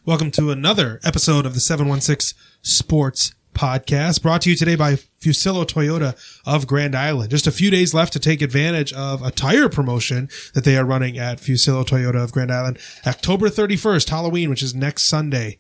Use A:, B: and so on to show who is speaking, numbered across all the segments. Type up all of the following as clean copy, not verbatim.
A: Welcome to another episode of the 716 Sports Podcast, brought to you today by Fuccillo Toyota of Grand Island. Just a few days left to take advantage of a tire promotion that they are running at Fuccillo Toyota of Grand Island. October 31st, Halloween, which is next Sunday.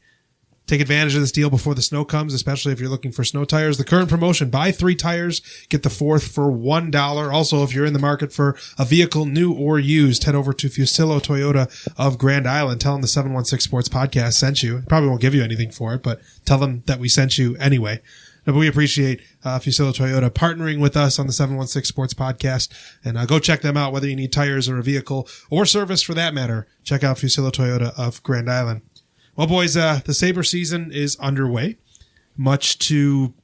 A: Take advantage of this deal before the snow comes, especially if you're looking for snow tires. The current promotion, buy 3 tires, get the 4th for $1. Also, if you're in the market for a vehicle, new or used, head over to Fuccillo Toyota of Grand Island. Tell them the 716 Sports Podcast sent you. Probably won't give you anything for it, but tell them that we sent you anyway. But we appreciate Fuccillo Toyota partnering with us on the 716 Sports Podcast. And go check them out, whether you need tires or a vehicle or service for that matter. Check out Fuccillo Toyota of Grand Island. Well, boys, the Sabre season is underway. Much to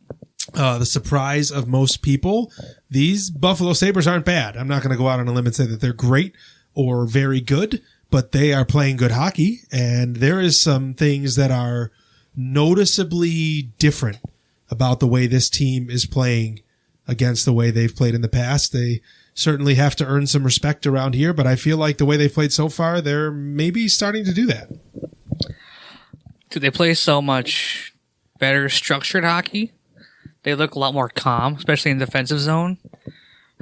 A: the surprise of most people, these Buffalo Sabres aren't bad. I'm not going to go out on a limb and say that they're great or very good, but they are playing good hockey, and there is some things that are noticeably different about the way this team is playing against the way they've played in the past. They certainly have to earn some respect around here, but I feel like the way they've played so far, they're maybe starting to do that.
B: They play so much better structured hockey. They look a lot more calm, especially in the defensive zone.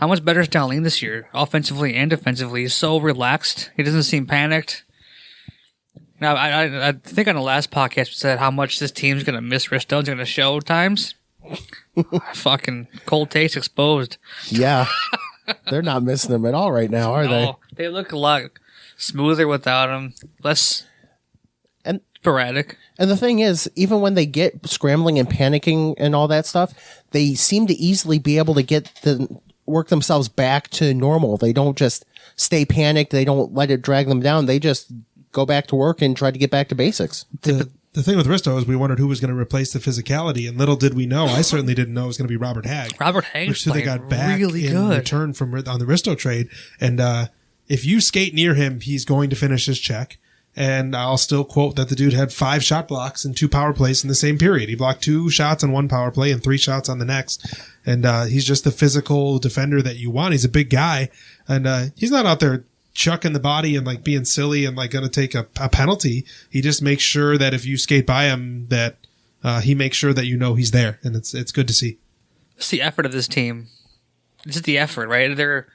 B: How much better is Darlene this year, offensively and defensively? He's so relaxed. He doesn't seem panicked. Now, I think on the last podcast we said how much this team's going to miss Risto. It's going to show times. Fucking cold takes exposed.
C: Yeah. They're not missing him at all right now, are they?
B: They look a lot smoother without him. Less sporadic.
C: And the thing is, even when they get scrambling and panicking and all that stuff, they seem to easily be able to work themselves back to normal. They don't just stay panicked. They don't let it drag them down. They just go back to work and try to get back to basics.
A: The thing with Risto is we wondered who was going to replace the physicality, and little did we know. I certainly didn't know it was going to be Robert Hagg.
B: Robert Hagg,
A: which they got back
B: really
A: in
B: good
A: return from on the Risto trade. And if you skate near him, he's going to finish his check. And I'll still quote that the dude had 5 shot blocks and 2 power plays in the same period. He blocked 2 shots on one power play and 3 shots on the next. And he's just the physical defender that you want. He's a big guy. And he's not out there chucking the body and like being silly and like going to take a penalty. He just makes sure that if you skate by him, that he makes sure that you know he's there. And it's good to see.
B: It's the effort of this team. It's just the effort, right? They're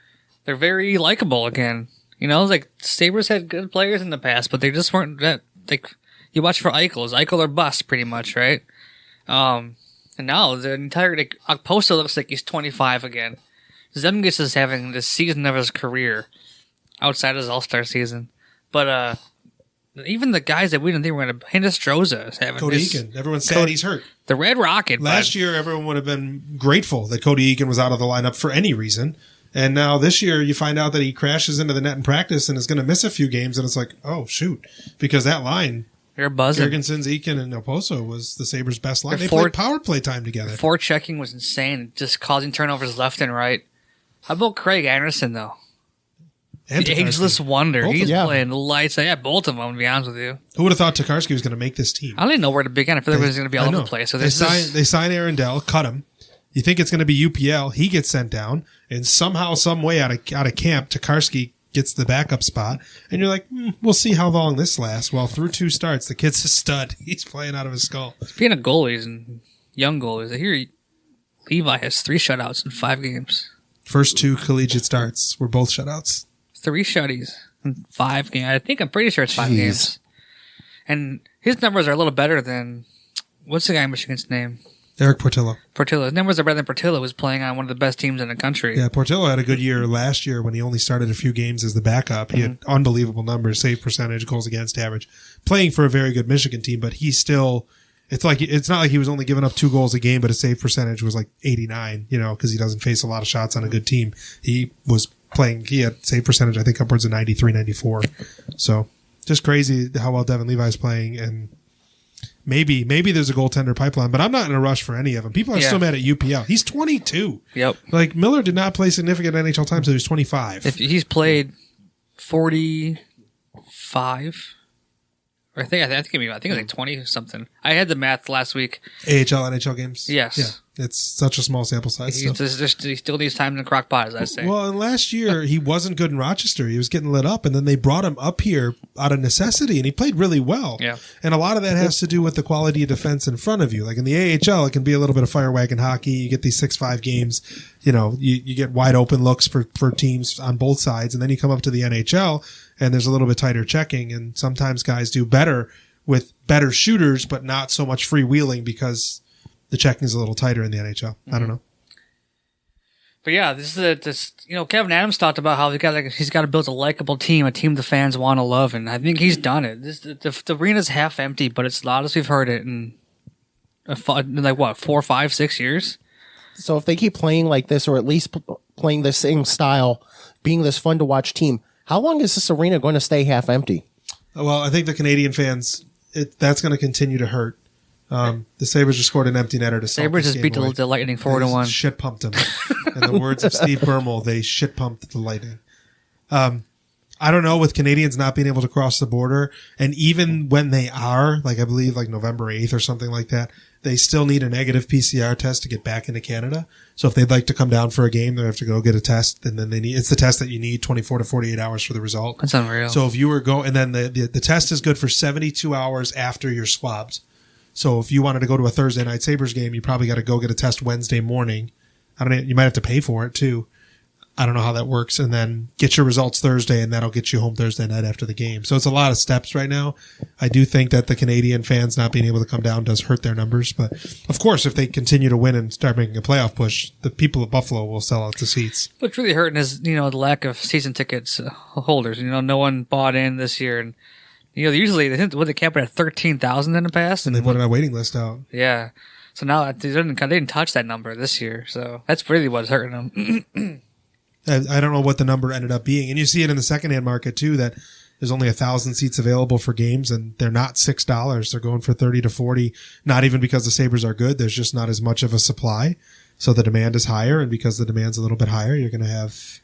B: very likable again. You know, like Sabres had good players in the past, but they just weren't that. Like you watch for Eichel, Eichel or bust, pretty much, right? And now the entire Okposo looks like he's 25 again. Zemgus is having the season of his career outside his All-Star season, but even the guys that we didn't think were going to. Hinostroza is having
A: Cody Eakin. Everyone's sad he's hurt.
B: The Red Rocket.
A: Last year, everyone would have been grateful that Cody Eakin was out of the lineup for any reason. And now this year you find out that he crashes into the net in practice and is going to miss a few games. And it's like, oh, shoot. Because that line,
B: they're buzzing.
A: Jurgensen's, Eakin, and Okposo was the Sabres' best line. They played power play time together.
B: Forechecking was insane, just causing turnovers left and right. How about Craig Anderson, though?
A: And
B: the
A: Tokarski.
B: Ageless wonder.
A: Both
B: He's playing lights. Yeah, both of them, to be honest with you.
A: Who would have thought Tokarski was going to make this team?
B: I didn't know where to begin. I feel like it was going to be all over the place. So
A: they sign Aaron Dell, cut him. You think it's going to be UPL. He gets sent down, and somehow, some way out of camp, Tokarski gets the backup spot. And you're like, we'll see how long this lasts. Well, through 2 starts, the kid's a stud. He's playing out of his skull.
B: Speaking of goalies and young goalies, I hear Levi has 3 shutouts in 5 games.
A: First 2 collegiate starts were both shutouts.
B: 3 shutties in 5 games. I'm pretty sure it's 5 games. And his numbers are a little better than, what's the guy in Michigan's name?
A: Eric Portillo.
B: His numbers are better than Portillo, who's playing on one of the best teams in the country.
A: Yeah, Portillo had a good year last year when he only started a few games as the backup. He had unbelievable numbers, save percentage, goals against average, playing for a very good Michigan team, but he still, it's not like he was only giving up 2 goals a game, but his save percentage was like 89, because he doesn't face a lot of shots on a good team. He had save percentage, I think upwards of 93, 94. So just crazy how well Devin Levi's playing, and maybe there's a goaltender pipeline, but I'm not in a rush for any of them. People are still mad at UPL. He's 22.
B: Yep.
A: Like, Miller did not play significant NHL time until he was 25.
B: If he's played 45 Or I think it's like 20 something. I had the math last week.
A: AHL, NHL games?
B: Yes.
A: Yeah. It's such a small sample size.
B: He still needs time in the crock pot, as I say.
A: Well, and last year, he wasn't good in Rochester. He was getting lit up, and then they brought him up here out of necessity, and he played really well.
B: Yeah.
A: And a lot of that has to do with the quality of defense in front of you. Like in the AHL, it can be a little bit of fire wagon hockey. You get these 6-5 games. You know, you get wide open looks for teams on both sides, and then you come up to the NHL, and there's a little bit tighter checking, and sometimes guys do better with better shooters, but not so much freewheeling because the checking is a little tighter in the NHL. I don't know.
B: But yeah, Kevin Adams talked about how he's got to build a likable team, a team the fans want to love, and I think he's done it. The arena's half empty, but it's loud as we've heard it in 4, 5, 6 years.
C: So if they keep playing like this, or at least playing the same style, being this fun to watch team, how long is this arena going to stay half empty?
A: Well, I think the Canadian fans, that's going to continue to hurt. The Sabres just scored an empty netter to
B: Sabres just beat the Lightning 4-1.
A: Shit pumped them. In the words of Steve Bermel, they shit pumped the Lightning. I don't know, with Canadians not being able to cross the border, and even when they are, like I believe like November 8th or something like that, they still need a negative PCR test to get back into Canada. So if they'd like to come down for a game, they have to go get a test, and then it's the test that you need 24 to 48 hours for the result.
B: That's unreal.
A: So if you were and then the test is good for 72 hours after your swabs. So if you wanted to go to a Thursday night Sabres game, you probably got to go get a test Wednesday morning. I don't know, you might have to pay for it too. I don't know how that works. And then get your results Thursday, and that'll get you home Thursday night after the game. So it's a lot of steps right now. I do think that the Canadian fans not being able to come down does hurt their numbers. But of course, if they continue to win and start making a playoff push, the people of Buffalo will sell out the seats.
B: What's really hurting is, the lack of season tickets holders. No one bought in this year. And, usually they capped it at 13,000 in the past.
A: And they put a waiting list out.
B: Yeah. So now they didn't touch that number this year. So that's really what's hurting them.
A: I don't know what the number ended up being. And you see it in the secondhand market too, that there's only 1,000 seats available for games, and they're not $6. They're going for 30 to 40, not even because the Sabres are good. There's just not as much of a supply. So the demand is higher, and because the demand's a little bit higher, you're going to have,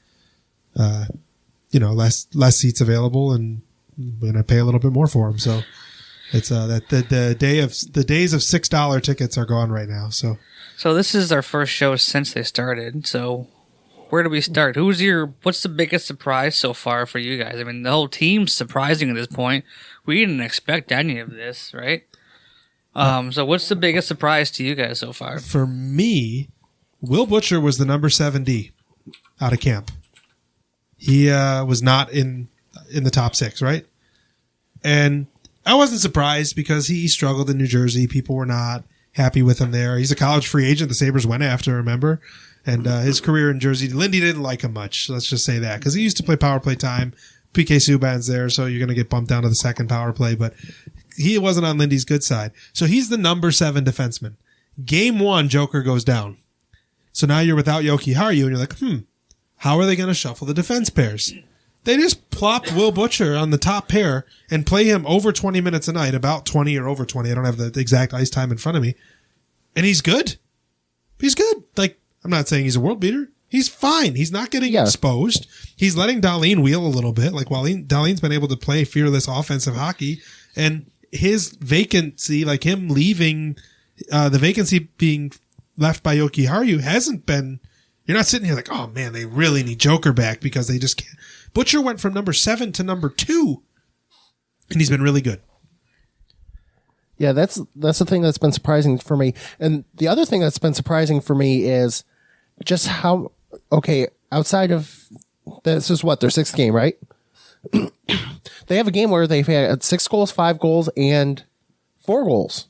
A: less seats available, and we're going to pay a little bit more for them. So it's, that the days of $6 tickets are gone right now. So
B: this is our first show since they started. So where do we start? What's the biggest surprise so far for you guys? I mean, the whole team's surprising at this point. We didn't expect any of this, right? So what's the biggest surprise to you guys so far?
A: For me, Will Butcher was the number 7D out of camp. He was not in the top 6, right? And I wasn't surprised because he struggled in New Jersey. People were not happy with him there. He's a college free agent the Sabres went after, remember? And his career in Jersey, Lindy didn't like him much. Let's just say that, because he used to play power play time. PK Subban's there, so you're going to get bumped down to the second power play, but he wasn't on Lindy's good side. So he's the number 7 defenseman. Game 1, Joker goes down. So now you're without Yoki Haru, and you're like, how are they going to shuffle the defense pairs? They just plopped Will Butcher on the top pair and play him over 20 minutes a night, about 20 or over 20. I don't have the exact ice time in front of me. And he's good. He's good. Like, I'm not saying he's a world beater. He's fine. He's not getting exposed. He's letting Dahlin wheel a little bit. Like, while Dahlin's been able to play fearless offensive hockey, and his vacancy, like him leaving, the vacancy being left by Yoki Haru hasn't been, you're not sitting here like, oh man, they really need Joker back because they just can't. Butcher went from number 7 to number 2, and he's been really good.
C: Yeah, that's the thing that's been surprising for me. And the other thing that's been surprising for me is just how, outside of, this is what, their 6th game, right? They have a game where they've had 6 goals, 5 goals, and 4 goals.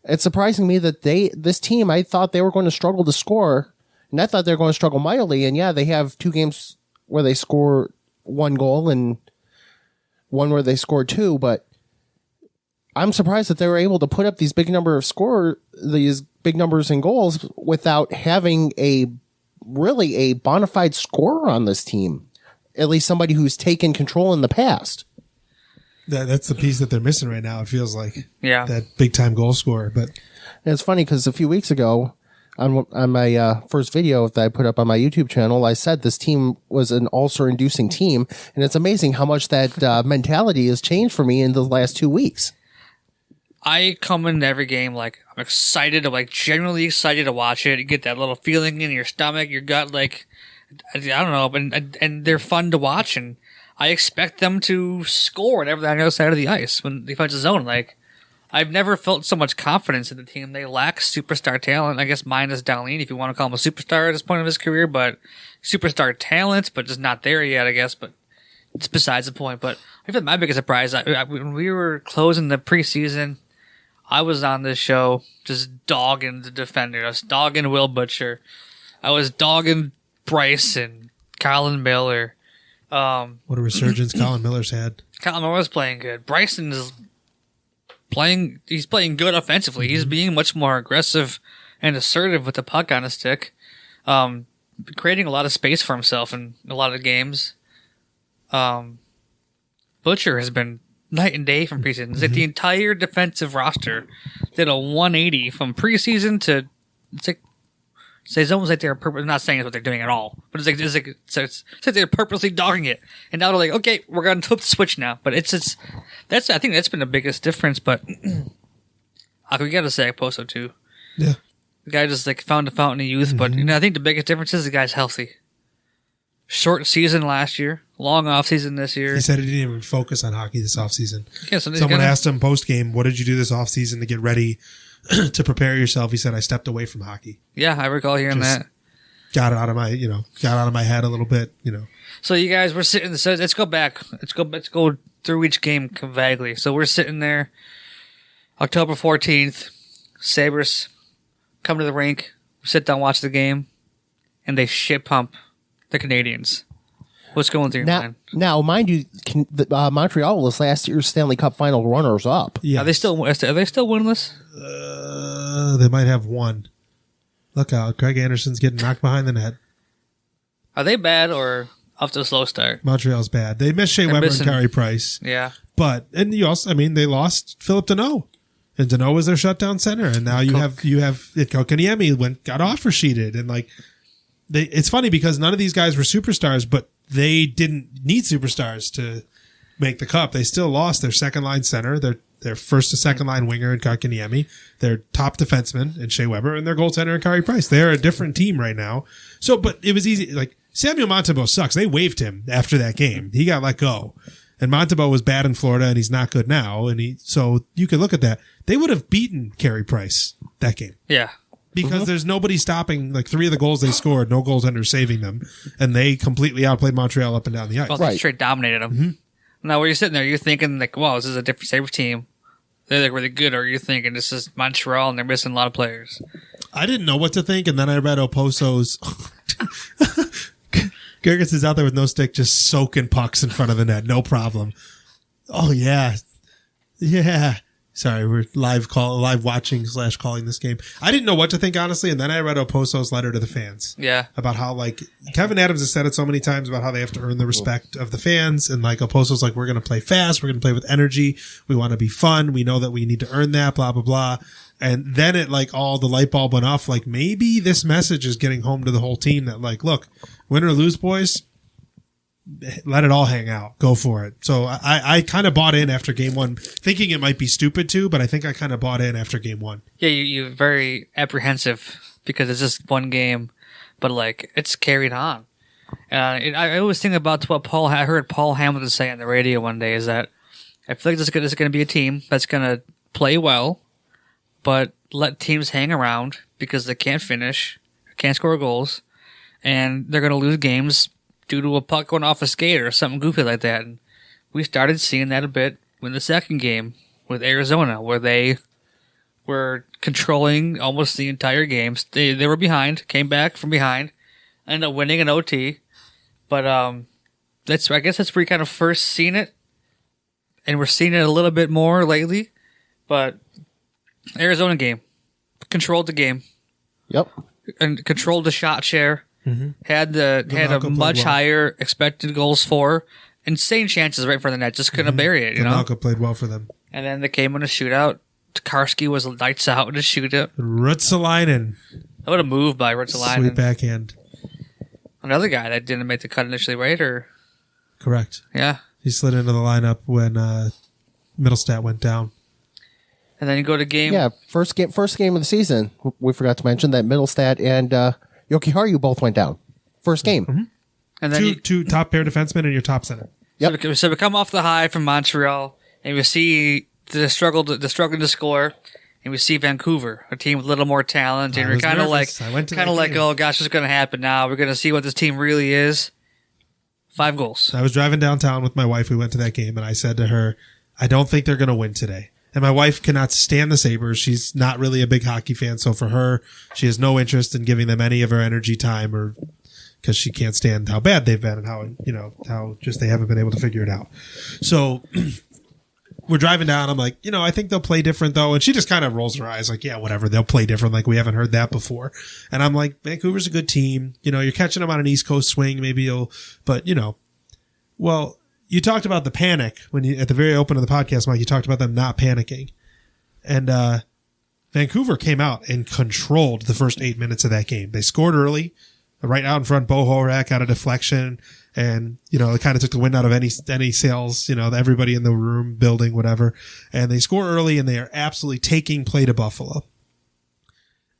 C: It's surprising me that this team, I thought they were going to struggle to score, and I thought they were going to struggle mightily. And yeah, they have 2 games where they score 1 goal and 1 where they scored 2, but I'm surprised that they were able to put up these big numbers in goals without having a bona fide scorer on this team. At least somebody who's taken control in the past.
A: That's the piece that they're missing right now, it feels like.
B: Yeah.
A: That big time goal scorer. But
C: and it's funny because a few weeks ago, on my first video that I put up on my YouTube channel, I said this team was an ulcer-inducing team, and it's amazing how much that mentality has changed for me in the last 2 weeks.
B: I come into every game like I'm excited, I'm like genuinely excited to watch it. You get that little feeling in your stomach, your gut, like I don't know, and they're fun to watch, and I expect them to score whatever they're on the other side of the ice when they punch the zone. Like I've never felt so much confidence in the team. They lack superstar talent. I guess minus Darlene, if you want to call him a superstar at this point of his career, but superstar talent, but just not there yet, I guess. But it's besides the point. But I think my biggest surprise, when we were closing the preseason, I was on this show just dogging the defender. I was dogging Will Butcher. I was dogging Bryce and Colin Miller.
A: What a resurgence Colin Miller's had.
B: Colin Miller was playing good. Bryson is he's playing good offensively. He's being much more aggressive and assertive with the puck on his stick, creating a lot of space for himself in a lot of games. Butcher has been night and day from preseason. It's like the entire defensive roster did a 180 from preseason to it's almost like they're I'm not saying it's what they're doing at all, but it's like they're purposely dogging it, and now they're like, okay, we're gonna flip the switch now. But I think that's been the biggest difference. But we got to say Poso too.
A: Yeah,
B: the guy just like found a fountain of youth. But I think the biggest difference is the guy's healthy. Short season last year, long off season this year.
A: He said he didn't even focus on hockey this offseason.
B: Yeah, so
A: someone asked him post game, "What did you do this offseason to get ready to prepare yourself?" He said, "I stepped away from hockey."
B: Yeah, I recall hearing that.
A: Got out of my head a little bit,
B: So you guys were sitting. So let's go back. Let's go through each game vaguely. So we're sitting there, October 14th. Sabres come to the rink, sit down, watch the game, and they shit pump the Canadians. What's going through your mind?
C: Now, mind you, Montreal was last year's Stanley Cup final runners up.
A: Yeah,
B: Are they still winless?
A: They might have one. Look out! Craig Anderson's getting knocked behind the net.
B: Are they bad or off to a slow start?
A: Montreal's bad. They missed Shea Weber and Carey Price.
B: Yeah,
A: and you also, they lost Philip Deneau, and Deneau was their shutdown center, and now you have Kotkaniemi got offer sheeted, and it's funny because none of these guys were superstars, but they didn't need superstars to make the cup. They still lost their second line center, their first to second line winger in Kotkaniemi, their top defenseman in Shea Weber, and their goaltender in Carey Price. They're a different team right now. So, but it was easy. Like Samuel Montembeault sucks. They waived him after that game. He got let go, and Montembeault was bad in Florida, and he's not good now. So you could look at that. They would have beaten Carey Price that game.
B: yeah.
A: Because there's nobody stopping, three of the goals they scored, no goaltender saving them, and they completely outplayed Montreal up and down the ice.
B: Well, they straight dominated them. Now, where you're sitting there, you're thinking wow, this is a different Sabres team. They're really good, or you're thinking this is Montreal and they're missing a lot of players.
A: I didn't know what to think, and then I read Oposo's. Gergis is out there with no stick, just soaking pucks in front of the net, no problem. Oh yeah, yeah. Sorry, we're live watching / calling this game. I didn't know what to think, honestly, and then I read Oposo's letter to the fans.
B: Yeah.
A: About how, Kevin Adams has said it so many times about how they have to earn the respect of the fans, and, Oposo's we're going to play fast, we're going to play with energy, we want to be fun, we know that we need to earn that, blah, blah, blah. And then it, all the light bulb went off, maybe this message is getting home to the whole team that, look, win or lose, boys, let it all hang out. Go for it. So I kind of bought in after game one, thinking it might be stupid too, but I think I kind of bought in after game one.
B: Yeah, you're very apprehensive because it's just one game, but it's carried on. I always think about what I heard Paul Hamilton say on the radio one day is that I feel like this is going to be a team that's going to play well, but let teams hang around because they can't finish, can't score goals, and they're going to lose games due to a puck going off a skate or something goofy like that. And we started seeing that a bit in the second game with Arizona, where they were controlling almost the entire game. They were behind, came back from behind, ended up winning an OT. But I guess that's where you kind of first seen it. And we're seeing it a little bit more lately. But Arizona game. Controlled the game.
C: Yep.
B: And controlled the shot share.
A: Mm-hmm.
B: Had a much higher expected goals for, insane chances right in front of the net, just couldn't bury it.
A: Malcolm played well for them,
B: and then they came in a shootout. Tokarski was lights out in a shootout.
A: Rutsalainen
B: That would have moved by Ruotsalainen.
A: Sweet backhand.
B: Another guy that didn't make the cut initially, right? Or
A: Correct.
B: yeah.
A: He slid into the lineup when Middlestat went down.
B: And then you go to game.
C: Yeah, first game of the season. We forgot to mention that Middlestat and Jokiharju both went down. First game.
A: Mm-hmm.
B: And then
A: Two top pair defensemen and your top center.
C: Yep.
B: So we come off the high from Montreal, and we see the struggling to score, and we see Vancouver, a team with a little more talent, and
A: I
B: we're
A: was
B: kind of like,
A: nervous.
B: oh gosh, what's going to happen now? We're going to see what this team really is. 5 goals.
A: I was driving downtown with my wife. We went to that game, and I said to her, I don't think they're going to win today. And my wife cannot stand the Sabres. She's not really a big hockey fan, so for her, she has no interest in giving them any of her energy, time, or because she can't stand how bad they've been and how just they haven't been able to figure it out. So we're driving down. I'm like, I think they'll play different though. And she just kind of rolls her eyes like, yeah, whatever. They'll play different. Like we haven't heard that before. And I'm like, Vancouver's a good team. You're catching them on an East Coast swing. Maybe well, you talked about the panic at the very open of the podcast, Mike, you talked about them not panicking. And, Vancouver came out and controlled the first 8 minutes of that game. They scored early. Right out in front, Bo Horak got a deflection, and it kind of took the wind out of any sails. Everybody in the room, building, whatever. And they score early, and they are absolutely taking play to Buffalo.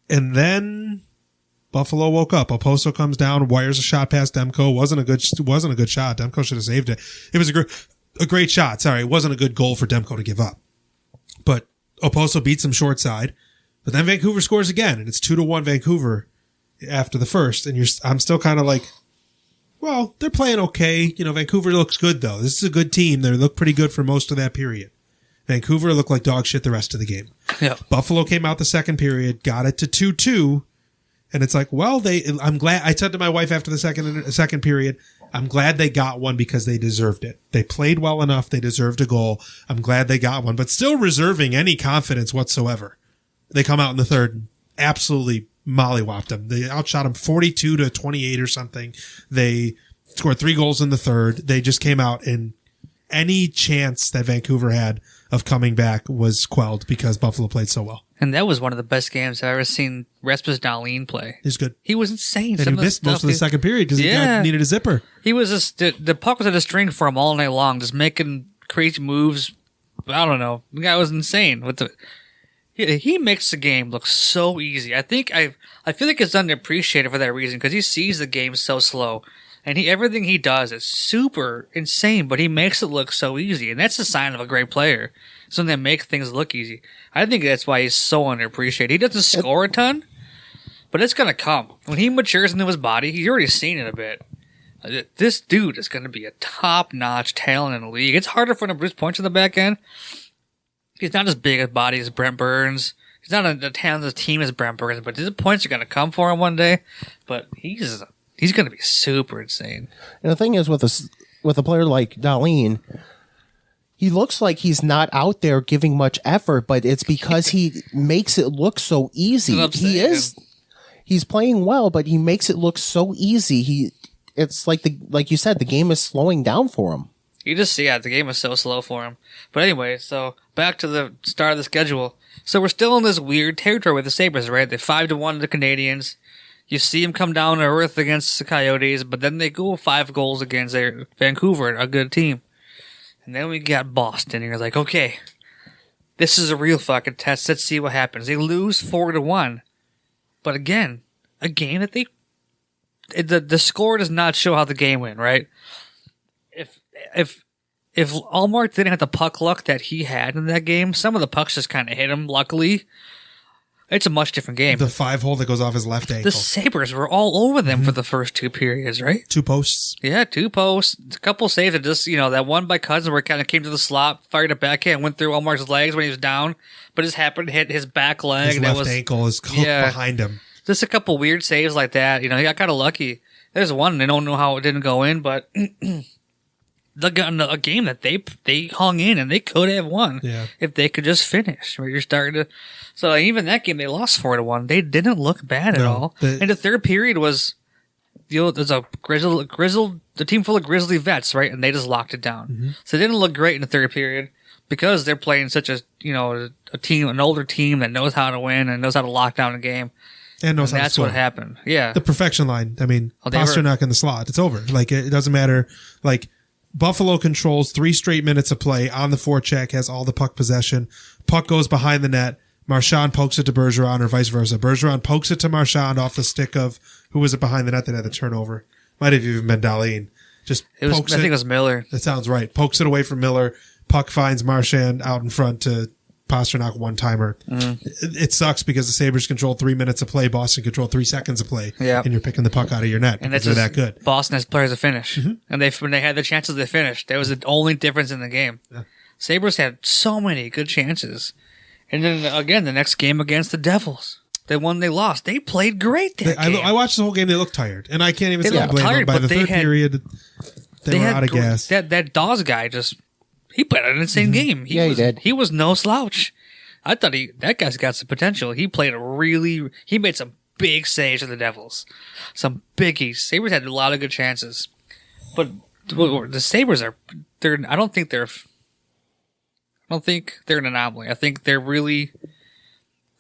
A: And then Buffalo woke up. Oposo comes down, wires a shot past Demko. wasn't a good shot. Demko should have saved it. It was a great shot. Sorry, it wasn't a good goal for Demko to give up. But Oposo beats him short side. But then Vancouver scores again, and it's 2-1 Vancouver after the first, and I'm still kind of like, well, they're playing okay. Vancouver looks good though. This is a good team. They look pretty good for most of that period. Vancouver looked like dog shit the rest of the game.
B: Yeah.
A: Buffalo came out the second period, got it to 2-2, and it's like, well, I'm glad. I said to my wife after the second period, I'm glad they got one because they deserved it. They played well enough. They deserved a goal. I'm glad they got one, but still reserving any confidence whatsoever. They come out in the third and absolutely mollywopped them. They outshot them 42-28 or something. They scored 3 goals in the third. They just came out, and any chance that Vancouver had of coming back was quelled because Buffalo played so well.
B: And that was one of the best games I've ever seen Rasmus Dahlin play.
A: He's good.
B: He was insane.
A: And he missed most of the second period because he needed a zipper.
B: He was just, the puck was at a string for him all night long, just making crazy moves. I don't know. The guy was insane. He makes the game look so easy. I feel like it's underappreciated for that reason because he sees the game so slow, and everything he does is super insane. But he makes it look so easy, and that's a sign of a great player. Something that makes things look easy. I think that's why he's so underappreciated. He doesn't score a ton, but it's gonna come when he matures into his body. He's already seen it a bit. This dude is gonna be a top-notch talent in the league. It's harder for him to produce points in the back end. He's not as big a body as Brent Burns. He's not a talented team as Brent Burns, but the points are going to come for him one day. But he's going to be super insane.
C: And the thing is, with a player like Dahlin, he looks like he's not out there giving much effort, but it's because he makes it look so easy. He's playing well, but he makes it look so easy. It's like you said, the game is slowing down for him.
B: The game is so slow for him. But anyway, so back to the start of the schedule. So we're still in this weird territory with the Sabres, right? They're 5-1 to the Canadiens. You see them come down to earth against the Coyotes, but then they go 5 goals against Vancouver, a good team. And then we got Boston, and you're like, okay, this is a real fucking test. Let's see what happens. They lose 4-1. But again, a game that the score does not show how the game went, right? If Allmark didn't have the puck luck that he had in that game, some of the pucks just kind of hit him, luckily. It's a much different game.
A: The 5-hole that goes off his left ankle.
B: The Sabres were all over them for the first 2 periods, right?
A: 2 posts.
B: Yeah, 2 posts. A couple saves that just, that one by Cousins where it kind of came to the slot, fired it backhand, went through Allmark's legs when he was down, but just happened to hit his back leg.
A: His left ankle is hooked behind him.
B: Just a couple weird saves like that. He got kind of lucky. There's one, they don't know how it didn't go in, but a game that they hung in and they could have won if they could just finish. Right? You're starting to, so even that game they lost 4-1. They didn't look bad at all. And the third period was, there's a the team full of grizzly vets, right? And they just locked it down. Mm-hmm. So they didn't look great in the third period because they're playing such a team, an older team that knows how to win and knows how to lock down a game.
A: And knows
B: And
A: how to
B: that's
A: score.
B: what happened. Yeah.
A: The perfection line. I mean,
B: Oh, they were-
A: Pasternak in the slot. It's over. Like, it doesn't matter. Like, Buffalo controls 3 straight minutes of play on the forecheck, has all the puck possession. Puck goes behind the net. Marchand pokes it to Bergeron or vice versa. Bergeron pokes it to Marchand off the stick of, who was it behind the net that had the turnover? Might have even been Dahlin. Just
B: It was,
A: pokes
B: I think
A: it.
B: it was Miller.
A: That sounds right. Pokes it away from Miller. Puck finds Marchand out in front to Pasternak one-timer. It sucks because the Sabres control 3 minutes of play. Boston control 3 seconds of play.
B: Yeah.
A: And you're picking the puck out of your net
B: And
A: because
B: that's
A: they're
B: just
A: that good.
B: Boston has players to finish. And when they had the chances, they finished. That was the only difference in the game.
A: Yeah.
B: Sabres had so many good chances. And then again, the next game against the Devils, the one they lost, they played great that game.
A: I watched the whole game. They looked tired. And I can't even
B: They
A: say I
B: looked
A: blame them.
B: tired,
A: By
B: but
A: the
B: they
A: third
B: had-
A: period, they were out of gas.
B: That Dawes guy he played an insane game.
C: Yeah, he did.
B: He was no slouch. I thought that guy's got some potential. He made some big saves for the Devils. Some biggies. Sabres had a lot of good chances. But the Sabres I don't think they're an anomaly. I think they're really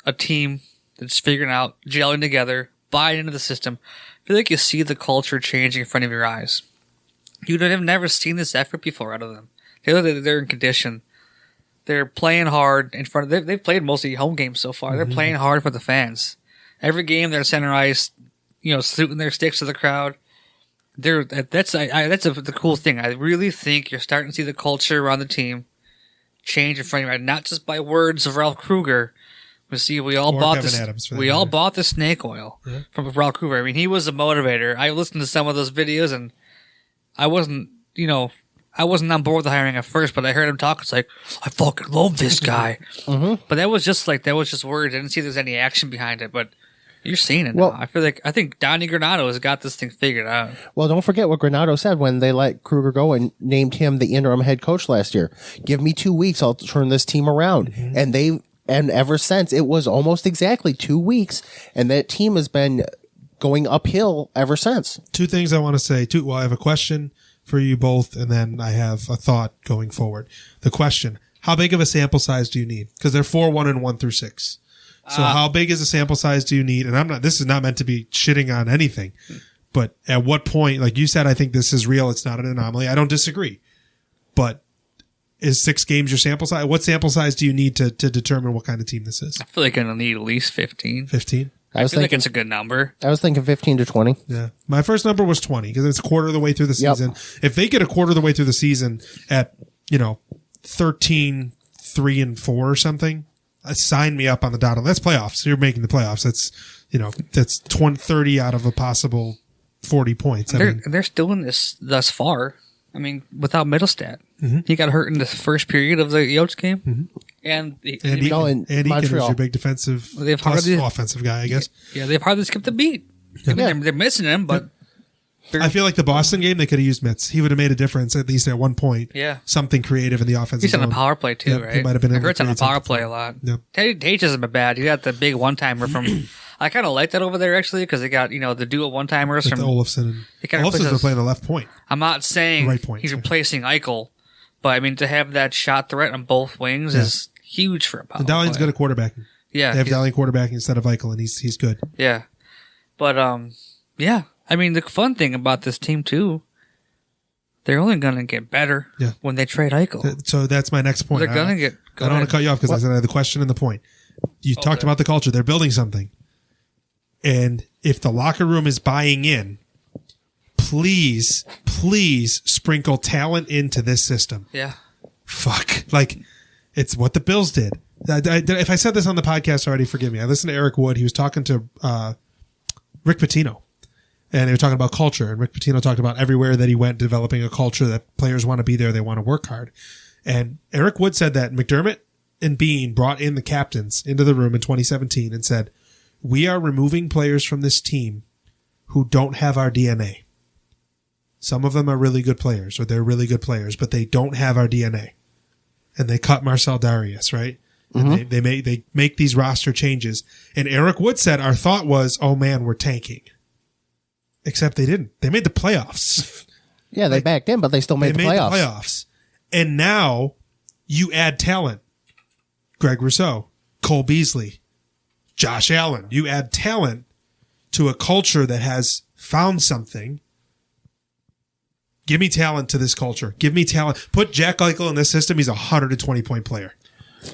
B: a team that's figuring out, gelling together, buying into the system. I feel like you see the culture changing in front of your eyes. You'd have never seen this effort before out of them. They're in condition. They're playing hard in front of. They've played mostly home games so far. They're playing hard for the fans. Every game they're center ice, shooting their sticks to the crowd. That's the cool thing. I really think you're starting to see the culture around the team change in front of you, not just by words of Ralph Kruger. We all
A: Or
B: bought
A: Kevin
B: this.
A: Adams, for that
B: We all
A: matter.
B: bought the snake oil from Ralph Kruger. I mean, he was a motivator. I listened to some of those videos, and I wasn't on board with the hiring at first, but I heard him talk. It's like, I fucking love this guy. But that was just words. I didn't see there's any action behind it, but you're seeing it
C: Well-
B: now. I think Donnie Granado has got this thing figured out.
C: Well, don't forget what Granado said when they let Kruger go and named him the interim head coach last year. Give me 2 weeks, I'll turn this team around. And ever since, it was almost exactly 2 weeks, and that team has been going uphill ever since.
A: 2 things I want to say. I have a question for you both, and then I have a thought going forward. The question: how big of a sample size do you need? Because they're 4-1 and 1 through 6. So how big is a sample size do you need? And this is not meant to be shitting on anything, but at what point, like you said, I think this is real. It's not an anomaly. I don't disagree, but is 6 games your sample size? What sample size do you need to determine what kind of team this is?
B: I feel like I'm going to need at least 15.
A: 15?
B: I feel like it's a good number.
C: I was thinking 15 to 20.
A: Yeah. My first number was 20 because it's a quarter of the way through the season. If they get a quarter of the way through the season at, 13, 3 and 4 or something, sign me up on the dot. That's playoffs. You're making the playoffs. That's, that's 30 out of a possible 40 points.
B: They're still in this thus far. I mean, without Middlestat. He got hurt in the first period of the Yotes game. And
A: Andy Eakin is
C: Montreal.
A: your big defensive
B: They've
A: plus
B: hardly-
A: offensive guy, I guess.
B: yeah, they've hardly skipped a beat. I mean, they're missing him, but
A: I feel like the Boston game, they could have used Mitz. He would have made a difference at least at one point.
B: Yeah.
A: Something creative in the offensive
B: he's on
A: zone.
B: the power play too,
A: Yeah,
B: right?
A: he might have been
B: I
A: able
B: heard
A: to
B: it's on the
A: create
B: power
A: something.
B: play a lot.
A: Yeah.
B: Tate hasn't been bad. You got the big one-timer from... I kind of like that over there, actually, because they got, the dual one-timers
A: With
B: from...
A: Olofsson.
B: They kinda
A: Olofsson's been
B: replace-
A: playing the left point.
B: I'm not saying
A: Right point,
B: he's
A: sorry.
B: replacing Eichel, but I mean, to have that shot threat on both wings is huge for a power
A: And Dahlian's
B: play.
A: good at quarterbacking.
B: Yeah.
A: They have
B: he's-
A: Dahlin quarterbacking instead of Eichel, and he's good.
B: Yeah. But, yeah. I mean, the fun thing about this team, too, they're only going to get better when they trade Eichel.
A: So that's my next point.
B: They're going to get...
A: I don't want to cut you off because I said I had the question and the point. You talked about the culture. They're building something. And if the locker room is buying in, please sprinkle talent into this system.
B: Yeah.
A: Fuck. Like, it's what the Bills did. If I said this on the podcast already, forgive me. I listened to Eric Wood. He was talking to Rick Pitino. And they were talking about culture. And Rick Pitino talked about everywhere that he went, developing a culture that players want to be there. They want to work hard. And Eric Wood said that McDermott and Bean brought in the captains into the room in 2017 and said, we are removing players from this team who don't have our DNA. Some of them are really good players, or they're really good players, but they don't have our DNA. And they cut Marcel Darius, right? And they make these roster changes. And Eric Wood said, our thought was, oh man, we're tanking. Except they didn't. They made the playoffs.
C: Yeah, they backed in, but they still made the playoffs.
A: And now you add talent. Greg Rousseau, Cole Beasley, Josh Allen. You add talent to a culture that has found something. Give me talent to this culture. Give me talent. Put Jack Eichel in this system. He's a 120-point player.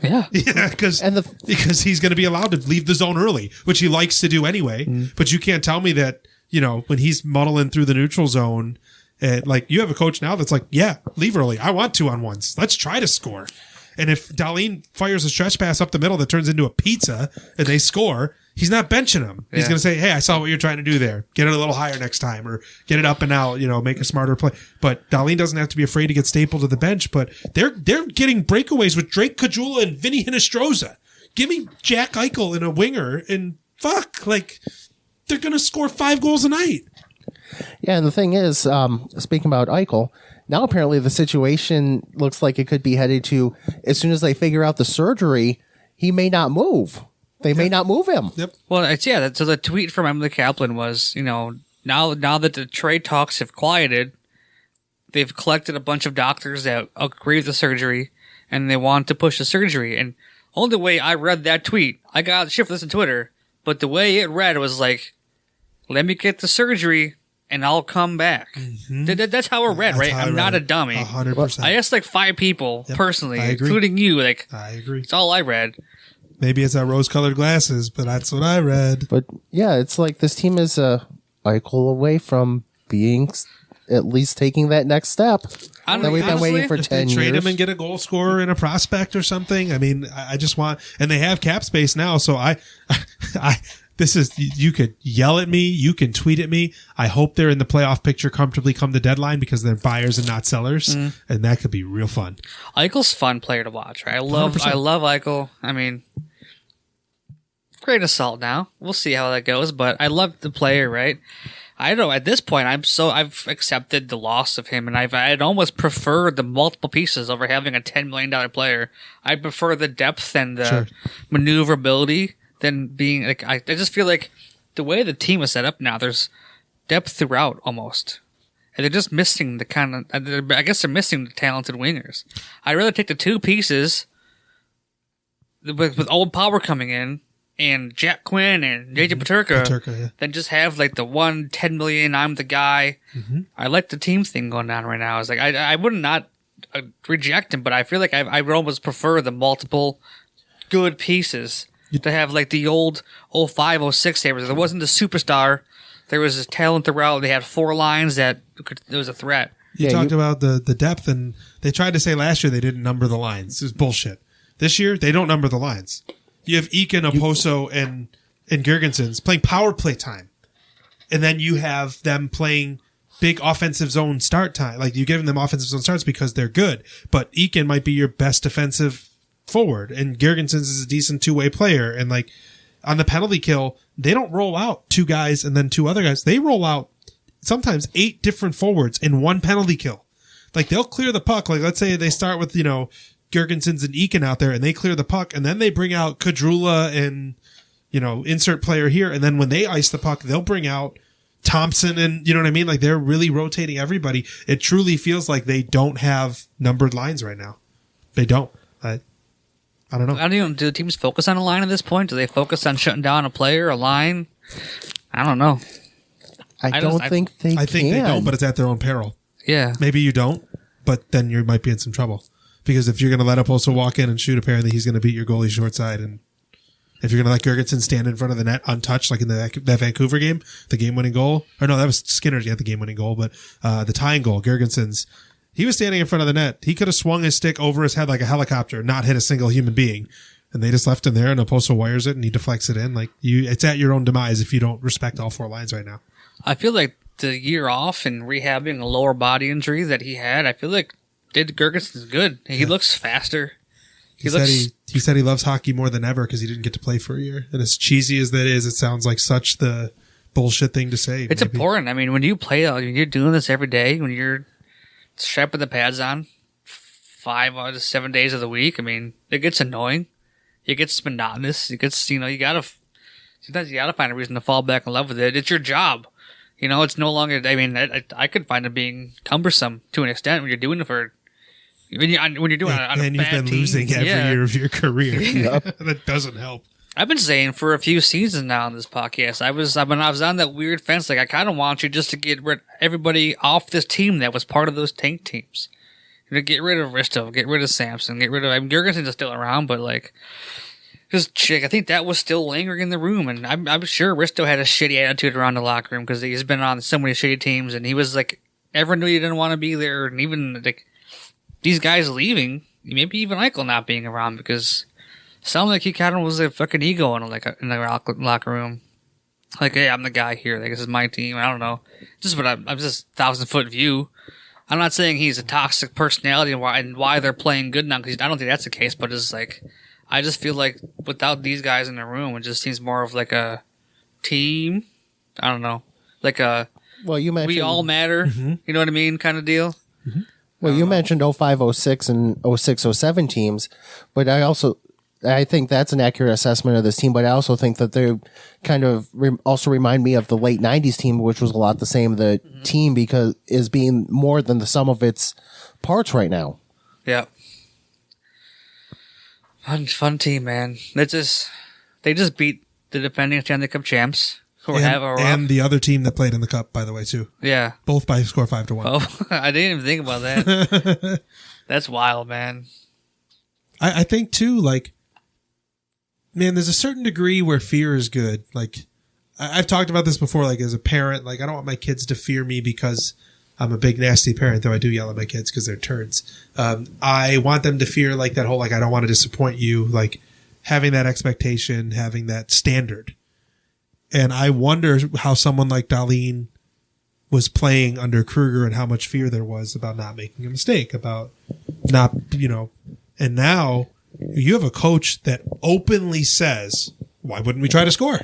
B: Yeah.
A: Yeah, because he's going to be allowed to leave the zone early, which he likes to do anyway. But you can't tell me that, when he's muddling through the neutral zone, you have a coach now that's like, yeah, leave early. I want 2-on-1s. Let's try to score. And if Dahlin fires a stretch pass up the middle that turns into a pizza and they score, he's not benching him. He's going to say, hey, I saw what you're trying to do there. Get it a little higher next time, or get it up and out, make a smarter play. But Dahlin doesn't have to be afraid to get stapled to the bench, but they're getting breakaways with Drake Caggiula and Vinny Hinostroza. Give me Jack Eichel in a winger and they're going to score 5 goals a night.
C: Yeah, and the thing is, speaking about Eichel, now apparently the situation looks like it could be headed to, as soon as they figure out the surgery, he may not move. They may not move him.
A: Yep.
B: Well, so the tweet from Emily Kaplan was, now that the trade talks have quieted, they've collected a bunch of doctors that agree with the surgery, and they want to push the surgery. And only way I read that tweet, I got shit for this on Twitter, but the way it read was like, let me get the surgery, and I'll come back. Mm-hmm. That's how it read, right? I'm not a dummy.
A: 100%.
B: I asked 5 people personally,
A: I agree.
B: including you.
A: I agree.
B: It's all I read.
A: Maybe it's our rose-colored glasses, but that's what I read.
C: But yeah, it's like this team is Eichel away from being at least taking that next step that we've been waiting for 10 years.
A: Trade him and get a goal scorer and a prospect or something. I mean, I just want, and they have cap space now, so you could yell at me, you can tweet at me. I hope they're in the playoff picture comfortably come the deadline because they're buyers and not sellers, and that could be real fun.
B: Eichel's a fun player to watch, right? I love Eichel. I mean, great assault now. We'll see how that goes, but I love the player, right? I don't know, at this point, I've accepted the loss of him, and I'd almost prefer the multiple pieces over having a $10 million player. I prefer the depth and the maneuverability than being, I just feel like the way the team is set up now, there's depth throughout almost. And they're just missing I guess they're missing the talented wingers. I'd rather take the 2 pieces with old power coming in, and Jack Quinn and JJ Peterka, than just have the one $10 million, I'm the guy. Mm-hmm. I like the team thing going on right now. It's like, I would not reject him, but I feel like I would almost prefer the multiple good pieces to have the old 05, 06 Sabres. There wasn't the superstar. There was this talent throughout. They had 4 lines there was a threat.
A: You talked about the depth, and they tried to say last year they didn't number the lines. It was bullshit. This year, they don't number the lines. You have Eakin, Oposo, and Girgensons playing power play time. And then you have them playing big offensive zone start time. You're giving them offensive zone starts because they're good. But Eakin might be your best defensive forward, and Girgensons is a decent 2-way player. And on the penalty kill, they don't roll out 2 guys and then 2 other guys. They roll out sometimes 8 different forwards in one penalty kill. They'll clear the puck. Let's say they start with, Girgensons and Eakin out there, and they clear the puck, and then they bring out Caggiula and, insert player here. And then when they ice the puck, they'll bring out Thompson, and you know what I mean? They're really rotating everybody. It truly feels like they don't have numbered lines right now. They don't. I don't know.
B: Do teams focus on a line at this point? Do they focus on shutting down a player, a line? I don't know.
C: I think they
A: don't, but it's at their own peril.
B: Yeah.
A: Maybe you don't, but then you might be in some trouble. Because if you're going to let Oposo walk in and shoot, apparently he's going to beat your goalie short side. And if you're going to let Girgensons stand in front of the net untouched, like in that Vancouver game, the game-winning goal. Or no, that was Skinner's, the game-winning goal. But the tying goal, Girgensons, he was standing in front of the net. He could have swung his stick over his head like a helicopter, not hit a single human being. And they just left him there, and Oposo wires it, and he deflects it in. It's at your own demise if you don't respect all 4 lines right now.
B: I feel like the year off and rehabbing a lower body injury that he had, I feel like did Girgensons good. He looks faster.
A: He said he loves hockey more than ever because he didn't get to play for a year. And as cheesy as that is, it sounds like such the bullshit thing to say.
B: It's important. I mean, when you play, when you're doing this every day, when you're strapping the pads on 5 out of 7 days of the week, I mean, it gets annoying. It gets monotonous. It gets, sometimes you gotta find a reason to fall back in love with it. It's your job. It's no longer, I mean, I could find it being cumbersome to an extent when you're doing it for, when you're doing it on a
A: and you've been
B: team.
A: losing every year of your career. That doesn't help.
B: I've been saying for a few seasons now on this podcast, I was on that weird fence. Like, I kind of want you just to get everybody off this team that was part of those tank teams. Get rid of Risto, get rid of Samson, get rid of. I mean, Jurgensen's still around, but like, just chick. I think that was still lingering in the room, and I'm sure Risto had a shitty attitude around the locker room because he's been on so many shitty teams, and he was like, everyone knew he didn't want to be there, and even like these guys leaving, maybe even Eichel not being around because. Sounded like he kind of was a fucking ego in the locker room. Like, hey, I'm the guy here. Like, this is my team. I don't know. Just what I'm just 1,000-foot view. I'm not saying he's a toxic personality and why they're playing good now, because I don't think that's the case, but it's like, I just feel like without these guys in the room, it just seems more of like a team. I don't know. Like a,
C: well, you mentioned,
B: we all matter. Mm-hmm. You know what I mean? Kind of deal.
C: Mm-hmm. Well, you mentioned 05-06 and 06-07 teams, but I think that's an accurate assessment of this team, but I also think that they kind of also remind me of the late 90s team, which was a lot the same. The team because is being more than the sum of its parts right now.
B: Yeah. Fun team, man. They just beat the defending Stanley Cup champs.
A: And the other team that played in the Cup, by the way, too.
B: Yeah.
A: Both by score 5-1.
B: Oh, I didn't even think about that. That's wild, man.
A: I think, too, like, man, there's a certain degree where fear is good. Like, I've talked about this before, like, as a parent, like, I don't want my kids to fear me because I'm a big, nasty parent, though I do yell at my kids because they're turds. I want them to fear, like, that whole, like, I don't want to disappoint you, like, having that expectation, having that standard. And I wonder how someone like Dahlin was playing under Kruger and how much fear there was about not making a mistake, about not, and now you have a coach that openly says, why wouldn't we try to score?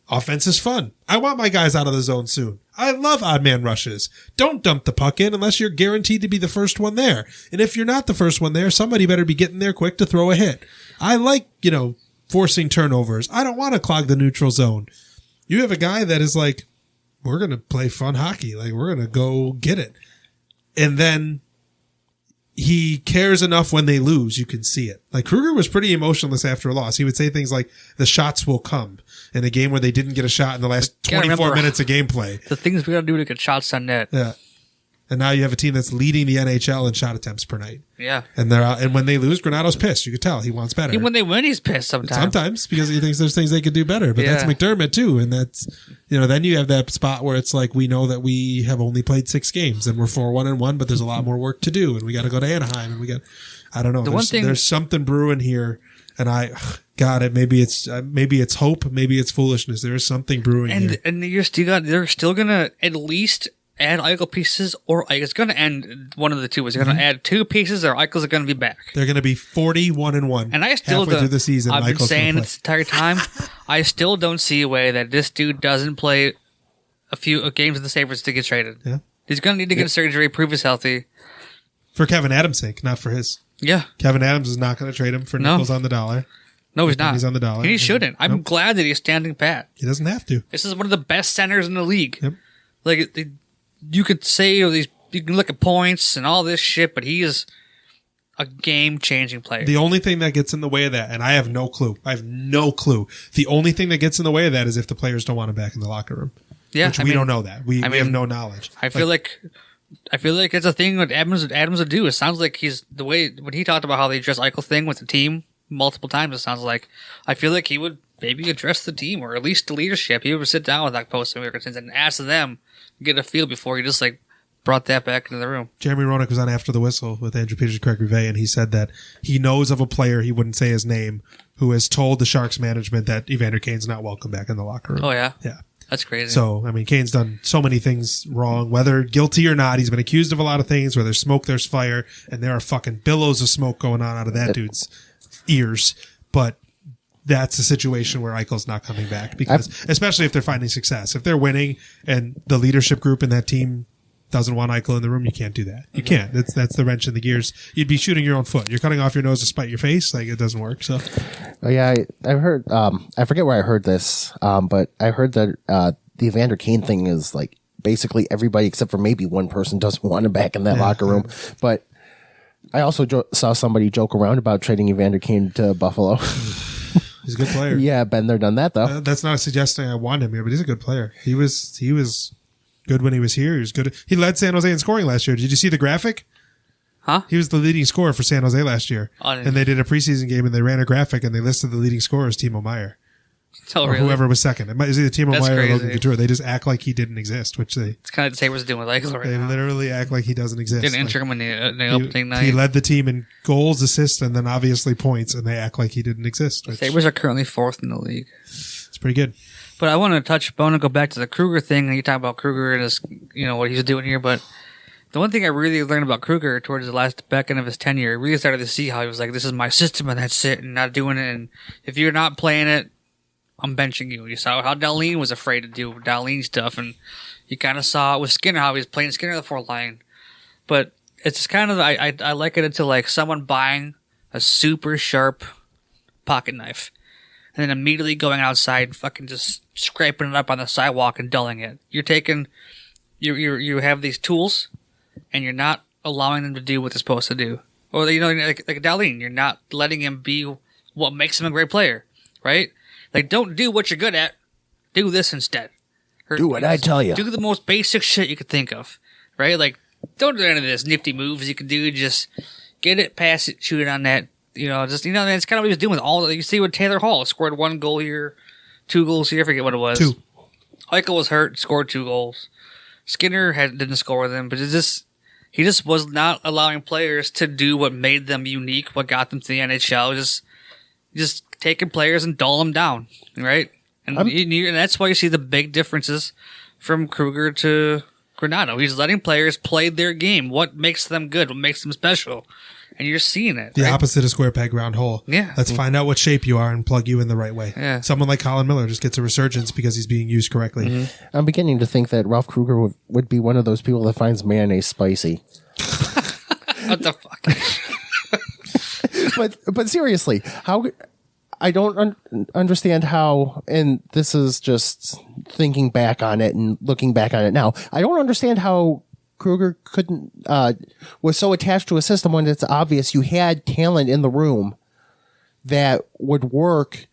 A: Offense is fun. I want my guys out of the zone soon. I love odd man rushes. Don't dump the puck in unless you're guaranteed to be the first one there. And if you're not the first one there, somebody better be getting there quick to throw a hit. I like, forcing turnovers. I don't want to clog the neutral zone. You have a guy that is like, we're going to play fun hockey. Like, we're going to go get it. And then he cares enough when they lose, you can see it. Like, Kruger was pretty emotionless after a loss. He would say things like, the shots will come in a game where they didn't get a shot in the last 24 minutes of gameplay.
B: The things we got to do to get shots on net.
A: Yeah. And now you have a team that's leading the NHL in shot attempts per night.
B: Yeah.
A: And and when they lose, Granato's pissed. You could tell he wants better.
B: Even when they win, he's pissed sometimes.
A: Sometimes, because he thinks there's things they could do better. But that's McDermott too. And that's, then you have that spot where it's like, we know that we have only played 6 games and we're 4-1-1, but there's a lot more work to do. And we got to go to Anaheim and I don't know. There's something brewing here. And maybe it's hope, maybe it's foolishness. There is something brewing here.
B: And they're still going to at least add Eichel pieces, or it's going to end one of the two. Is going to add 2 pieces, or Eichel's going to be back.
A: They're going to be 41-1.
B: And I still
A: halfway through the season.
B: I've been
A: Eichel's
B: saying this entire time. I still don't see a way that this dude doesn't play a few games with the Sabres to get traded.
A: Yeah,
B: he's going to need to get surgery, prove he's healthy.
A: For Kevin Adams' sake, not for his.
B: Yeah,
A: Kevin Adams is not going to trade him for nickels on the dollar.
B: No, he's not.
A: He's on the dollar.
B: And he shouldn't. I'm glad that he's standing pat.
A: He doesn't have to.
B: This is one of the best centers in the league.
A: Yep.
B: Like, you could say you can look at points and all this shit, but he is a game-changing player.
A: The only thing that gets in the way of that, and I have no clue. The only thing that gets in the way of that is if the players don't want him back in the locker room.
B: Yeah,
A: we don't know that. We have no knowledge.
B: I feel like it's a thing that Adams would do. It sounds like he's the way when he talked about how they address Eichel thing with the team multiple times. It sounds like I feel like he would maybe address the team or at least the leadership. He would sit down with like post-Americans and ask them, get a feel before he just like brought that back into the room.
A: Jeremy Roenick was on After the Whistle with Andrew Peters and Craig Rivet, and he said that he knows of a player, he wouldn't say his name, who has told the Sharks management that Evander Kane's not welcome back in the locker room.
B: Oh, yeah?
A: Yeah.
B: That's crazy.
A: So, I mean, Kane's done so many things wrong, whether guilty or not. He's been accused of a lot of things. Where there's smoke, there's fire, and there are fucking billows of smoke going on out of that dude's ears. But that's a situation where Eichel's not coming back, because especially if they're finding success. If they're winning and the leadership group in that team doesn't want Eichel in the room, you can't do that. You can't. That's the wrench in the gears. You'd be shooting your own foot. You're cutting off your nose to spite your face. Like, it doesn't work. So,
C: oh yeah, I've heard. I forget where I heard this, but I heard that the Evander Kane thing is like basically everybody except for maybe one person doesn't want him back in that locker room. But I also saw somebody joke around about trading Evander Kane to Buffalo.
A: He's a good player.
C: Yeah, been there, done that though.
A: That's not a suggestion I want him here, but he's a good player. He was good when he was here. He was good. He led San Jose in scoring last year. Did you see the graphic?
B: Huh?
A: He was the leading scorer for San Jose last year.
B: Oh,
A: And they did a preseason game and they ran a graphic and they listed the leading scorer as Timo Meyer.
B: Oh,
A: Or
B: really?
A: whoever was second. It was either Timo
B: That's
A: Meyer or Logan
B: crazy.
A: Couture. They just act like he didn't exist, which they
B: It's kind of the same as doing with Eichel right
A: they
B: now.
A: literally act like he doesn't exist.
B: Didn't
A: Like,
B: enter him in the opening night.
A: he led the team in goals, assists, and then obviously points, and they act like he didn't exist. Which,
B: Sabres are currently 4th in the league.
A: it's pretty good.
B: But I want to go back to the Kruger thing. You talk about Kruger and his, what he's doing here. But the one thing I really learned about Kruger towards the last back end of his tenure, I really started to see how he was like, this is my system and that's it, and not doing it. And if you're not playing it, I'm benching you. You saw how Dahlin was afraid to do Dahlin stuff, and you kind of saw it with Skinner, how he was playing Skinner the fourth line. But it's just kind of, I liken it to like someone buying a super sharp pocket knife and then immediately going outside and fucking just scraping it up on the sidewalk and dulling it. You're taking, you have these tools and you're not allowing them to do what they're supposed to do. Or, like Dahlin, you're not letting him be what makes him a great player, right? Like, don't do what you're good at. Do this instead. Or,
C: Do what I tell you.
B: Do the most basic shit you could think of, right? Like, don't do any of this nifty moves you can do. Just get it, pass it, shoot it on that. It's kind of what he was doing with all. You see with Taylor Hall, scored 1 goal here, 2 goals here. I forget what it was.
A: 2.
B: Eichel was hurt, scored 2 goals. Skinner didn't score with him, but he just was not allowing players to do what made them unique, what got them to the NHL. Just taking players and dull them down, right? And that's why you see the big differences from Kruger to Granato. He's letting players play their game. What makes them good? What makes them special? And you're seeing it.
A: The
B: right?
A: opposite of square peg, round hole.
B: Yeah.
A: Let's find out what shape you are and plug you in the right way.
B: Yeah.
A: Someone like Colin Miller just gets a resurgence because he's being used correctly.
B: Mm-hmm.
C: I'm beginning to think that Ralph Kruger would be one of those people that finds mayonnaise spicy.
B: What the fuck?
C: But seriously, how I don't understand how, and this is just thinking back on it and looking back on it now. I don't understand how Kruger was so attached to a system when it's obvious you had talent in the room that would work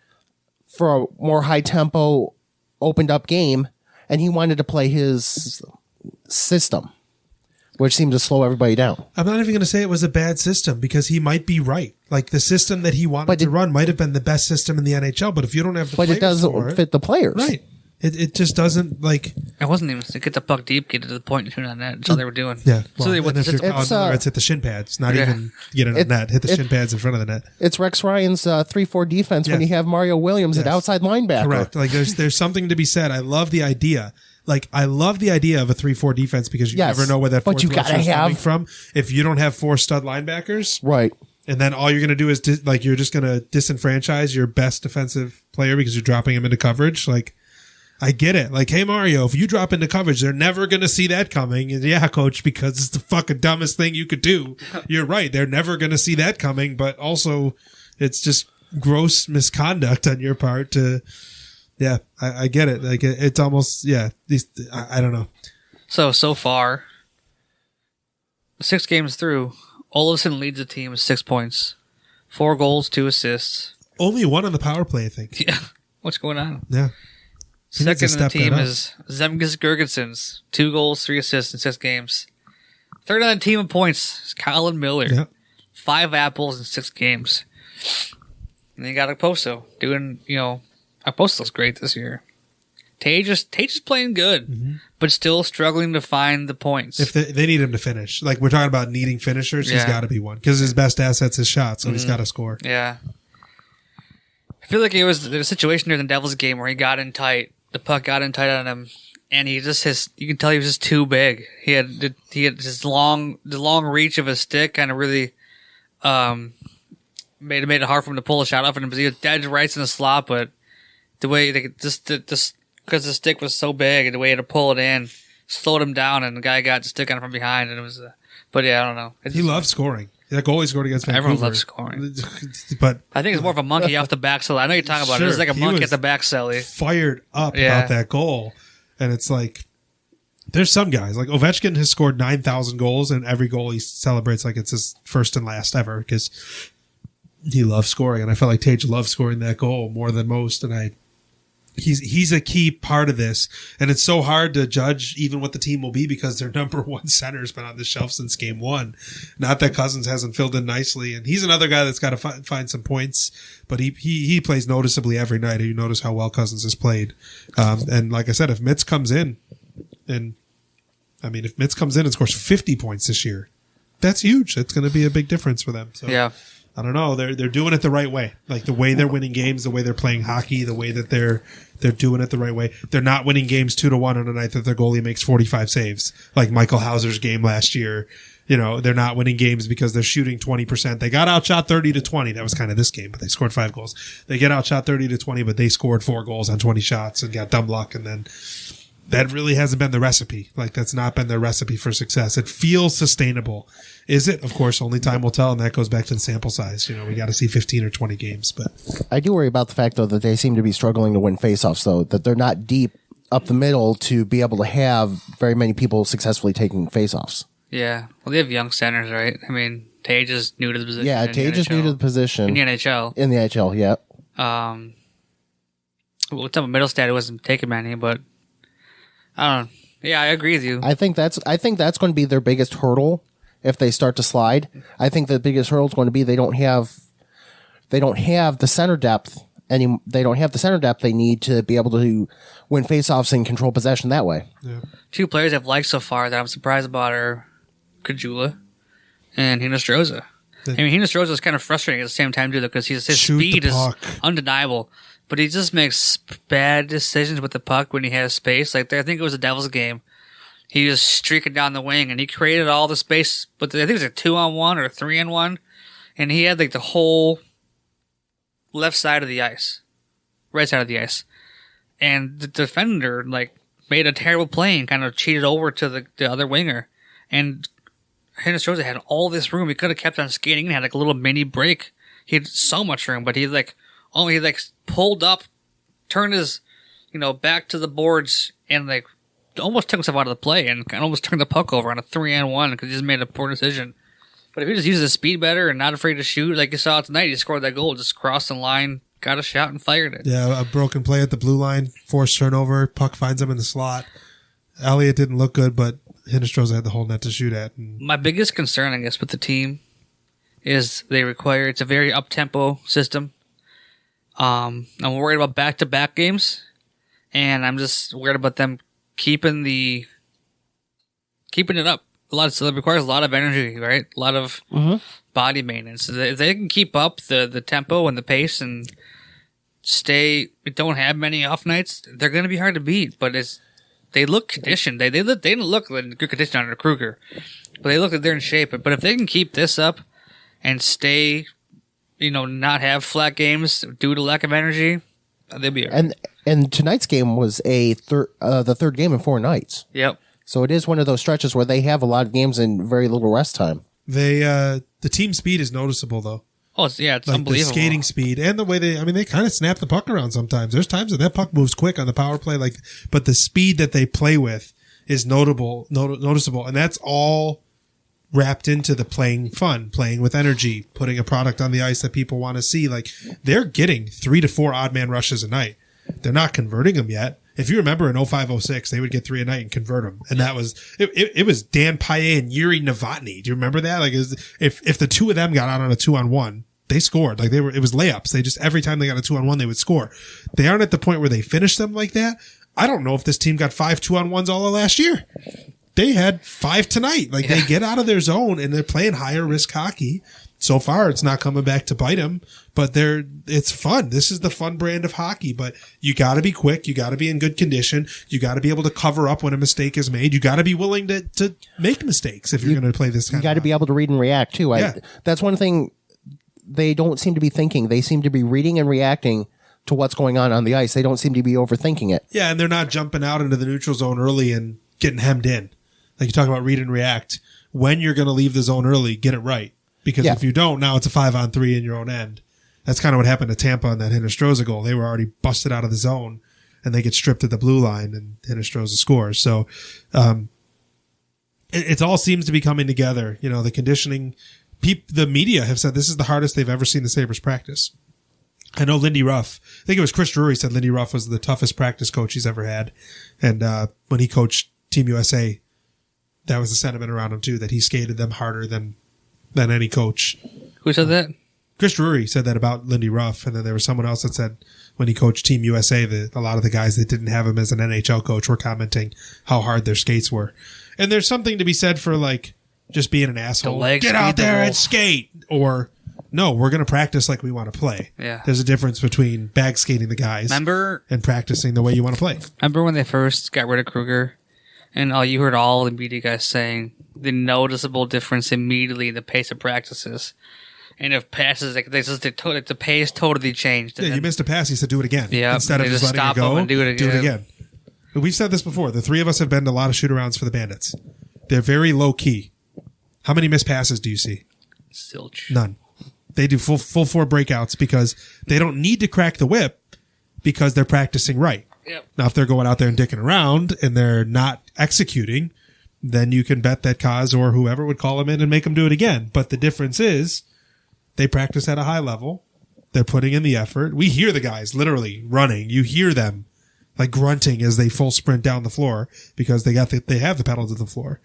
C: for a more high tempo, opened up game, and he wanted to play his system, which seemed to slow everybody down.
A: I'm not even going to say it was a bad system because he might be right. Like the system that he wanted to run might have been the best system in the NHL, but if you don't have the players
C: But it doesn't fit the players.
A: Right. It just doesn't like.
B: It wasn't even to get the puck deep, get it to the point, and shoot on net. That's all they were doing.
A: Yeah.
B: So they
A: and
B: went
A: if you're
B: to
A: Colin Miller, it's hit the shin pads, not
B: Yeah.
A: even get it on net. Hit the shin pads in front of the net.
C: It's Rex Ryan's 3-4 defense when
A: Yes.
C: you have Mario Williams at
A: Yes.
C: outside linebacker.
A: Correct. Like there's something to be said. I love the idea. Like I love the idea of a 3-4 defense because you
C: Yes,
A: never know where that
C: but
A: fourth
C: you gotta
A: rusher is coming
C: have-
A: from. If you don't have 4 stud linebackers,
C: Right.
A: and then all you're going to do is you're just going to disenfranchise your best defensive player because you're dropping him into coverage. Like I get it. Like, hey Mario, if you drop into coverage, they're never going to see that coming. And yeah, coach, because it's the fucking dumbest thing you could do. You're right. They're never going to see that coming. But also, it's just gross misconduct on your part to. Yeah, I get it. Like it's almost I don't know.
B: So far, 6 games through, Olofsson leads the team with 6 points, 4 goals, 2 assists.
A: Only 1 on the power play, I think.
B: Yeah, what's going on?
A: Yeah. He needs to
B: Second in the
A: step that
B: team
A: up.
B: is Zemgus Girgensons, 2 goals, 3 assists in 6 games. Third on the team in points is Colin Miller,
A: Yeah.
B: 5 apples in 6 games. And then you got Okposo doing, Okposo's great this year. Tage is playing good, but still struggling to find the points.
A: If they need him to finish, like we're talking about needing finishers, he's
B: Yeah.
A: got to be one because his best asset's his shot, so he's got to score.
B: Yeah. I feel like there was a situation during the Devils game where he got in tight. The puck got in tight on him, and you can tell he was just too big. He had his the long reach of his stick kind of really made it hard for him to pull a shot off, and he was dead rights in the slot. But the way just because the stick was so big, and the way he had to pull it in slowed him down, and the guy got the stick on him from behind, and it was. But yeah, I don't know.
A: He loves scoring. That goal he scored against Vancouver.
B: Everyone loves scoring.
A: But
B: I think it's more of a monkey off the back celly. I know you're talking about it. It's
A: Sure,
B: like a
A: he
B: monkey
A: was
B: at the back celly.
A: fired up
B: Yeah.
A: about that goal, and it's like there's some guys like Ovechkin has scored 9,000 goals, and every goal he celebrates like it's his first and last ever because he loves scoring, and I felt like Tage loved scoring that goal more than most, and he's a key part of this, and it's so hard to judge even what the team will be because their number one center's been on the shelf since game one. Not that Cousins hasn't filled in nicely, and he's another guy that's got to find some points, but he plays noticeably every night. You notice how well Cousins has played, and like I said, if Mitz comes in, and I mean if Mitz comes in and scores 50 points this year, that's huge. That's going to be a big difference for them. So
B: Yeah.
A: I don't know. They're doing it the right way. Like the way they're winning games, the way they're playing hockey, the way that they're doing it the right way. They're not winning games 2-1 on a night that their goalie makes 45 saves, like Michael Hauser's game last year. You know, they're not winning games because they're shooting 20%. They got outshot 30-20. That was kind of this game, but they scored 5 goals. They get outshot 30-20, but they scored 4 goals on 20 shots and got dumb luck. And then that really hasn't been the recipe. Like that's not been the recipe for success. It feels sustainable. Is it? Of course, only time will tell, and that goes back to the sample size. You know, we got to see 15 or 20 games. But
C: I do worry about the fact, though, that they seem to be struggling to win faceoffs, though, that they're not deep up the middle to be able to have very many people successfully taking faceoffs.
B: Yeah. Well, they have young centers, right? I mean, Tage is new to the position.
C: Yeah, Tage is new to the position.
B: In the NHL.
C: In the NHL, yeah.
B: Well, it's up middle stat, it wasn't taking many, but I don't know. Yeah, I agree with you.
C: I think that's going to be their biggest hurdle if they start to slide. I think the biggest hurdle is going to be they don't have the center depth they don't have the center depth they need to be able to win faceoffs and control possession that way.
A: yeah.
B: 2 players I've liked so far that I'm surprised about are Kajula and Hinostroza. I mean, Hinostroza is kind of frustrating at the same time, too, because his speed is undeniable. But he just makes bad decisions with the puck when he has space. Like, I think it was a Devils game. He was streaking down the wing, and he created all the space. But I think it was a 2-on-1 or 3-on-1. And he had, like, the whole left side of the ice. Right side of the ice. And the defender, like, made a terrible play and kind of cheated over to the other winger. And Hinostroza had all this room. He could have kept on skating and had, like, a little mini break. He had so much room, but he pulled up, turned his, back to the boards, and like almost took himself out of the play and almost turned the puck over on a 3-on-1 because he just made a poor decision. But if he just uses his speed better and not afraid to shoot, like you saw tonight, he scored that goal, just crossed the line, got a shot, and fired it.
A: Yeah, a broken play at the blue line, forced turnover, puck finds him in the slot. Elliott didn't look good, but Hinostroza had the whole net to shoot at.
B: My biggest concern, I guess, with the team is it's a very up-tempo system. I'm worried about back-to-back games, and I'm just worried about them keeping it up. It requires a lot of energy, right? A lot of body maintenance. So if they can keep up the tempo and the pace and don't have many off nights, they're going to be hard to beat. But they look conditioned. They didn't look in good condition under Kruger, but they look like they're in shape. But if they can keep this up and stay, not have flat games due to lack of energy, they'll be all right.
C: And tonight's game was the third game in 4 nights.
B: Yep.
C: So it is one of those stretches where they have a lot of games in very little rest time.
A: The team speed is noticeable though.
B: Oh, it's like
A: The
B: unbelievable.
A: skating speed and the way they kind of snap the puck around sometimes. There's times that puck moves quick on the power play, but the speed that they play with is noticeable, and that's all wrapped into the playing with energy, putting a product on the ice that people want to see. Like they're getting 3 to 4 odd man rushes a night. They're not converting them yet. If you remember in 05-06, they would get 3 a night and convert them. And that was, it was Dan Paillet and Yuri Novotny. Do you remember that? Like if the 2 of them got out on a 2-on-1, they scored. Like it was layups. They just, every time they got a 2-on-1, they would score. They aren't at the point where they finish them like that. I don't know if this team got 5 2-on-1s all of last year. They had 5 tonight. Like they get out of their zone and they're playing higher risk hockey. So far, it's not coming back to bite them, but it's fun. This is the fun brand of hockey, but you got to be quick. You got to be in good condition. You got to be able to cover up when a mistake is made. You got to be willing to make mistakes if you're going to play this kind of hockey.
C: You got to be able to read and react too.
A: Yeah.
C: That's one thing they don't seem to be thinking. They seem to be reading and reacting to what's going on the ice. They don't seem to be overthinking it.
A: Yeah, and they're not jumping out into the neutral zone early and getting hemmed in. Like you talk about read and react. When you're going to leave the zone early, get it right. Because if you don't, now it's a 5-on-3 in your own end. That's kind of what happened to Tampa on that Hinostroza goal. They were already busted out of the zone, and they get stripped at the blue line, and Hinostroza scores. So it all seems to be coming together. The conditioning the media have said this is the hardest they've ever seen the Sabres practice. I know Lindy Ruff, I think it was Chris Drury said Lindy Ruff was the toughest practice coach he's ever had. And when he coached Team USA, that was the sentiment around him too, that he skated them harder than any coach.
B: Who said that?
A: Chris Drury said that about Lindy Ruff. And then there was someone else that said when he coached Team USA, that a lot of the guys that didn't have him as an NHL coach were commenting how hard their skates were. And there's something to be said for like just being an asshole. Get out there and skate. Or no, we're going to practice like we want to play.
B: Yeah.
A: There's a difference between bag skating the guys and practicing the way you want to play.
B: Remember when they first got rid of Kruger? And you heard all the media guys saying the noticeable difference immediately in the pace of practices. And if passes, the pace totally changed.
A: Yeah, you missed a pass, he said do it again.
B: Yeah,
A: instead of just letting it go,
B: and do it again.
A: But we've said this before. The three of us have been to a lot of shoot-arounds for the Bandits. They're very low-key. How many missed passes do you see?
B: Zilch.
A: None. They do full four breakouts because they don't need to crack the whip because they're practicing right.
B: Yep.
A: Now, if they're going out there and dicking around and they're not executing, then you can bet that Kaz or whoever would call them in and make them do it again. But the difference is they practice at a high level. They're putting in the effort. We hear the guys literally running. You hear them like grunting as they full sprint down the floor because they have the pedal to the floor.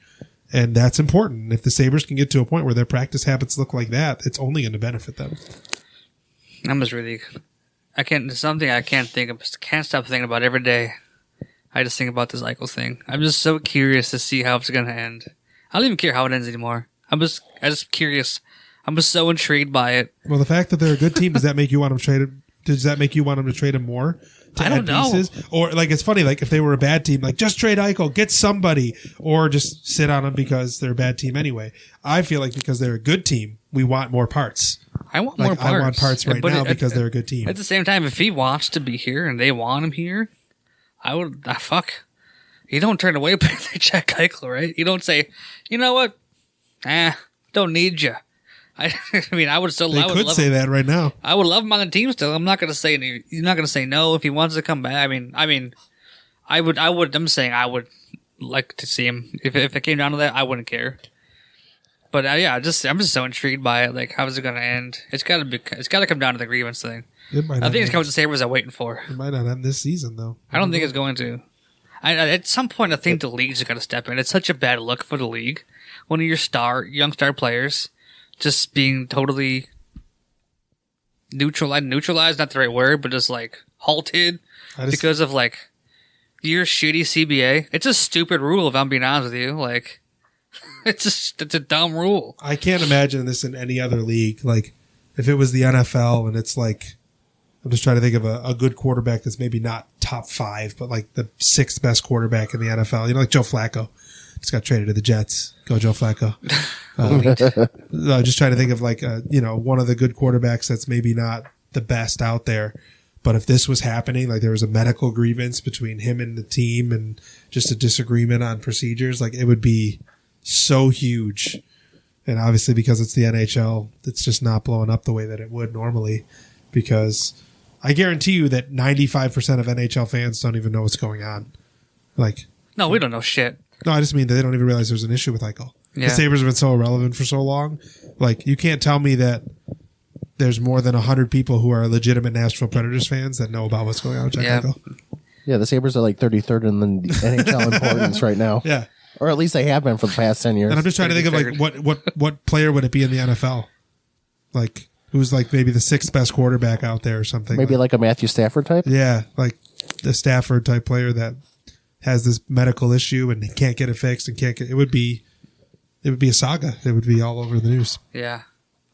A: And that's important. If the Sabres can get to a point where their practice habits look like that, it's only going to benefit them.
B: It's something I can't stop thinking about every day. I just think about this Eichel thing. I'm just so curious to see how it's going to end. I don't even care how it ends anymore. I'm just curious. I'm just so intrigued by it.
A: Well, the fact that they're a good team, does that make you want them traded? Does that make you want them to trade him more?
B: I don't know. Pieces?
A: Or like it's funny, like if they were a bad team, like just trade Eichel, get somebody, or just sit on them because they're a bad team anyway. I feel like because they're a good team, we want more parts.
B: I want more parts. I
A: want parts right now because they're a good team.
B: At the same time, if he wants to be here and they want him here, I would fuck. You don't turn away Jack Eichel, right? You don't say, you know what? Don't need you. I mean, I would still.
A: They could say that right now.
B: I would love him on the team still. I'm not going to say. You're not going to say no if he wants to come back. I mean, I would. I'm saying I would like to see him. If it came down to that, I wouldn't care. But I'm just so intrigued by it. Like, how is it going to end? It's got to come down to the grievance thing. I think it's what the Sabres are waiting for.
A: It might not end this season though.
B: I don't think it's going to. At some point, I think the league's got to step in. It's such a bad look for the league. One of your young star players just being totally neutralized, not the right word, but just like halted because of like your shitty CBA. It's a stupid rule if I'm being honest with you. Like, it's a dumb rule.
A: I can't imagine this in any other league. Like, if it was the NFL and it's like, I'm just trying to think of a good quarterback that's maybe not top 5, but like the 6th best quarterback in the NFL. You know, like Joe Flacco. Just got traded to the Jets. Go Joe Flacco. I'm just trying to think of like, one of the good quarterbacks that's maybe not the best out there. But if this was happening, like there was a medical grievance between him and the team and just a disagreement on procedures, like it would be so huge. And obviously because it's the NHL, it's just not blowing up the way that it would normally, because I guarantee you that 95% of NHL fans don't even know what's going on. Like,
B: no, we don't know shit.
A: No, I just mean that they don't even realize there's an issue with Eichel.
B: Yeah.
A: The Sabres have been so irrelevant for so long. Like, you can't tell me that there's more than 100 people who are legitimate Nashville Predators fans that know about what's going on with Jack Eichel.
C: Yeah, the Sabres are like 33rd in the NHL importance right now.
A: Yeah.
C: Or at least they have been for the past 10 years.
A: And I'm just trying to think of like what player would it be in the NFL? Like, who's like maybe the 6th best quarterback out there or something.
C: Maybe like a Matthew Stafford type?
A: Yeah, like the Stafford type player that has this medical issue and can't get it fixed and it would be a saga. It would be all over the news.
B: Yeah.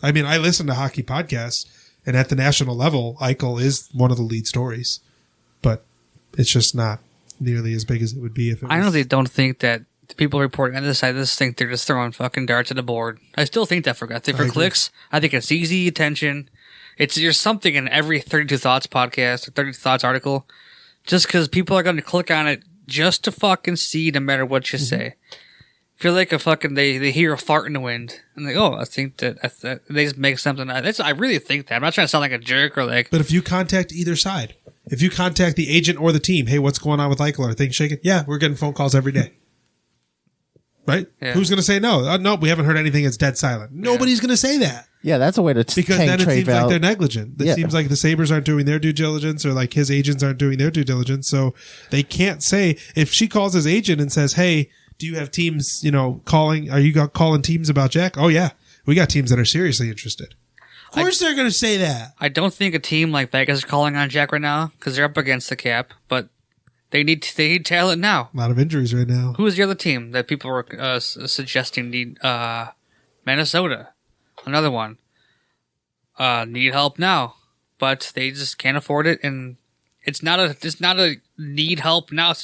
A: I mean, I listen to hockey podcasts, and at the national level, Eichel is one of the lead stories, but it's just not nearly as big as it would be if it was.
B: I know they don't think that the people reporting on this side just think they're just throwing fucking darts at the board. I still think that for clicks. I think it's easy attention. There's something in every 32 Thoughts podcast or 32 Thoughts article just because people are going to click on it just to fucking see no matter what you say. Feel like they hear a fart in the wind and they I think that they just make something. I really think that. I'm not trying to sound like a jerk or like.
A: But if you contact either side, if you contact the agent or the team, hey, what's going on with Eichel? Are things shaking? Yeah, we're getting phone calls every day. right?
B: Yeah.
A: Who's going to say no? No, we haven't heard anything. It's dead silent. Nobody's going to say that.
C: Yeah, that's a way to
A: Because
C: tank
A: then it
C: trade
A: seems like
C: value.
A: they're negligent. It
C: Yeah.
A: seems like the Sabres aren't doing their due diligence, or like his agents aren't doing their due diligence. So they can't say, if she calls his agent and says, hey, do you have teams, calling, are you calling teams about Jack? Oh yeah, we got teams that are seriously interested. Of course they're going to say that.
B: I don't think a team like Vegas is calling on Jack right now because they're up against the cap, but they need talent now.
A: A lot of injuries right now.
B: Who is the other team that people were suggesting need? Minnesota, another one. Need help now, but they just can't afford it, and it's not a need help now,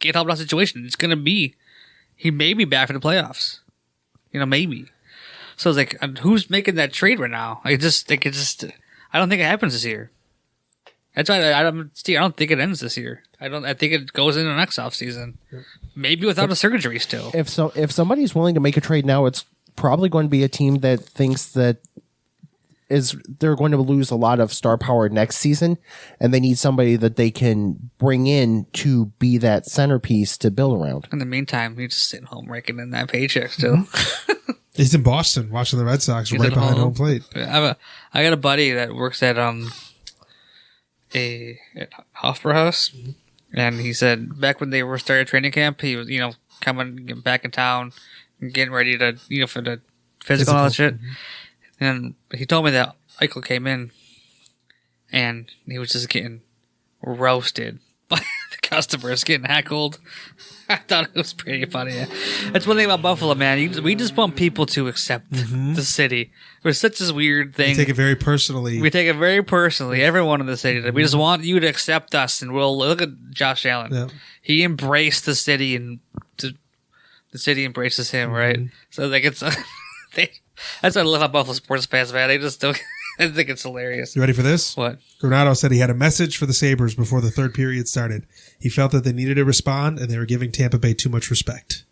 B: get help now situation. It's gonna be he may be back for the playoffs, maybe. So it's like, who's making that trade right now? I don't think it happens this year. That's why I don't think it ends this year. I think it goes into next offseason. Maybe without a surgery still.
C: If somebody's willing to make a trade now, it's probably going to be a team that thinks that they're going to lose a lot of star power next season, and they need somebody that they can bring in to be that centerpiece to build around.
B: In the meantime, he's just sitting home raking in that paycheck still.
A: He's in Boston watching the Red Sox right behind home plate.
B: I got a buddy that works at at Hofbräu House, and he said back when they were started training camp, he was getting back in town, and getting ready to for the physical and all that shit. And he told me that Eichel came in, and he was just getting roasted by the customers, getting heckled. I thought it was pretty funny. That's one thing about Buffalo, man. We just want people to accept the city. We're such this weird thing.
A: We take it very personally.
B: Everyone in the city. We just want you to accept us, and we'll look at Josh Allen.
A: Yeah.
B: He embraced the city, and the city embraces him, right? So like it's that's what I love about Buffalo sports fans, man. They just don't. I think it's hilarious.
A: You ready for this?
B: What?
A: Granado said he had a message for the Sabres before the third period started. He felt that they needed to respond, and they were giving Tampa Bay too much respect.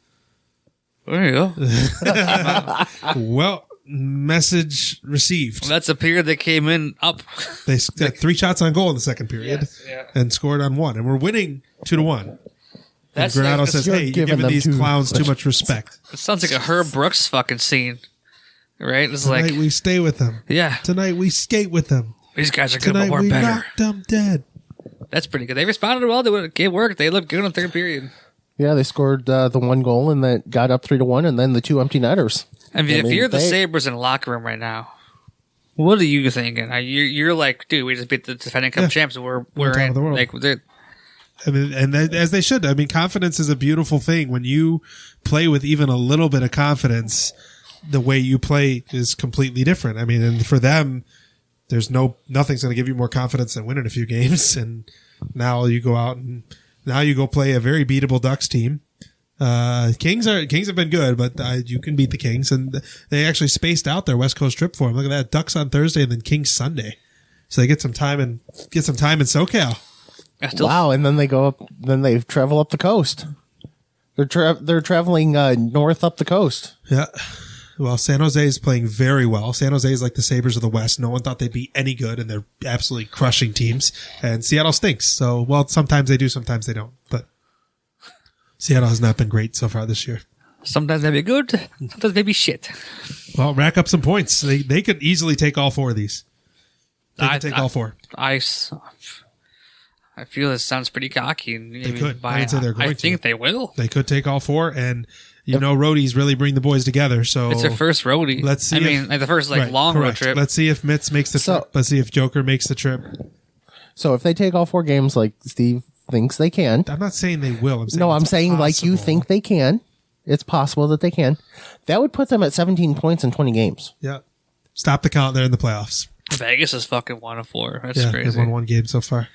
B: There you go.
A: Well, message received.
B: Well, that's a period that came in up.
A: They got 3 shots on goal in the second period, and scored on 1, and we're winning 2-1. And Granado says, "Hey, you're giving these clowns too much respect."
B: It sounds like a Herb Brooks fucking scene, right? It's
A: Tonight
B: like
A: we stay with them.
B: Yeah.
A: Tonight we skate with them.
B: These guys are good,
A: Tonight
B: but we're
A: we
B: better.
A: knocked them dead.
B: That's pretty good. They responded well. It worked. They looked good in the third period.
C: Yeah, they scored the 1 goal and that got up 3-1, and then the 2 empty netters.
B: I mean, if you're the Sabres in the locker room right now, what are you thinking? You're like, dude, we just beat the defending cup champs. We're
A: top
B: in.
A: of the world.
B: Like,
A: I mean, and as they should. I mean, confidence is a beautiful thing. When you play with even a little bit of confidence, the way you play is completely different. I mean, and for them, there's nothing's going to give you more confidence than winning a few games. And now you go out and now you go play a very beatable Ducks team. Kings have been good, but you can beat the Kings, and they actually spaced out their West Coast trip for them. Look at that, Ducks on Thursday and then Kings Sunday, so they get some time in SoCal.
C: Wow, and then they go up. Then they travel up the coast. They're traveling north up the coast.
A: Yeah. Well, San Jose is playing very well. San Jose is like the Sabres of the West. No one thought they'd be any good, and they're absolutely crushing teams. And Seattle stinks. So, well, sometimes they do, sometimes they don't. But Seattle has not been great so far this year.
B: Sometimes they be good, sometimes they be shit.
A: Well, rack up some points. They could easily take all 4 of these. They could take all 4.
B: I feel this sounds pretty cocky.
A: They could. I didn't say they're going to.
B: I think they will.
A: They could take all 4, and roadies really bring the boys together. So
B: it's their first roadie.
A: Let's see.
B: The first long road trip.
A: Let's see if Mitz makes the trip. Let's see if Joker makes the trip.
C: So if they take all 4 games, like Steve thinks they can.
A: I'm not saying they will.
C: I'm saying like you think they can. It's possible that they can. That would put them at 17 points in 20 games.
A: Yeah. Stop the count there in the playoffs.
B: Vegas is fucking 1-4. That's
A: crazy.
B: crazy.
A: They've won 1 game so far.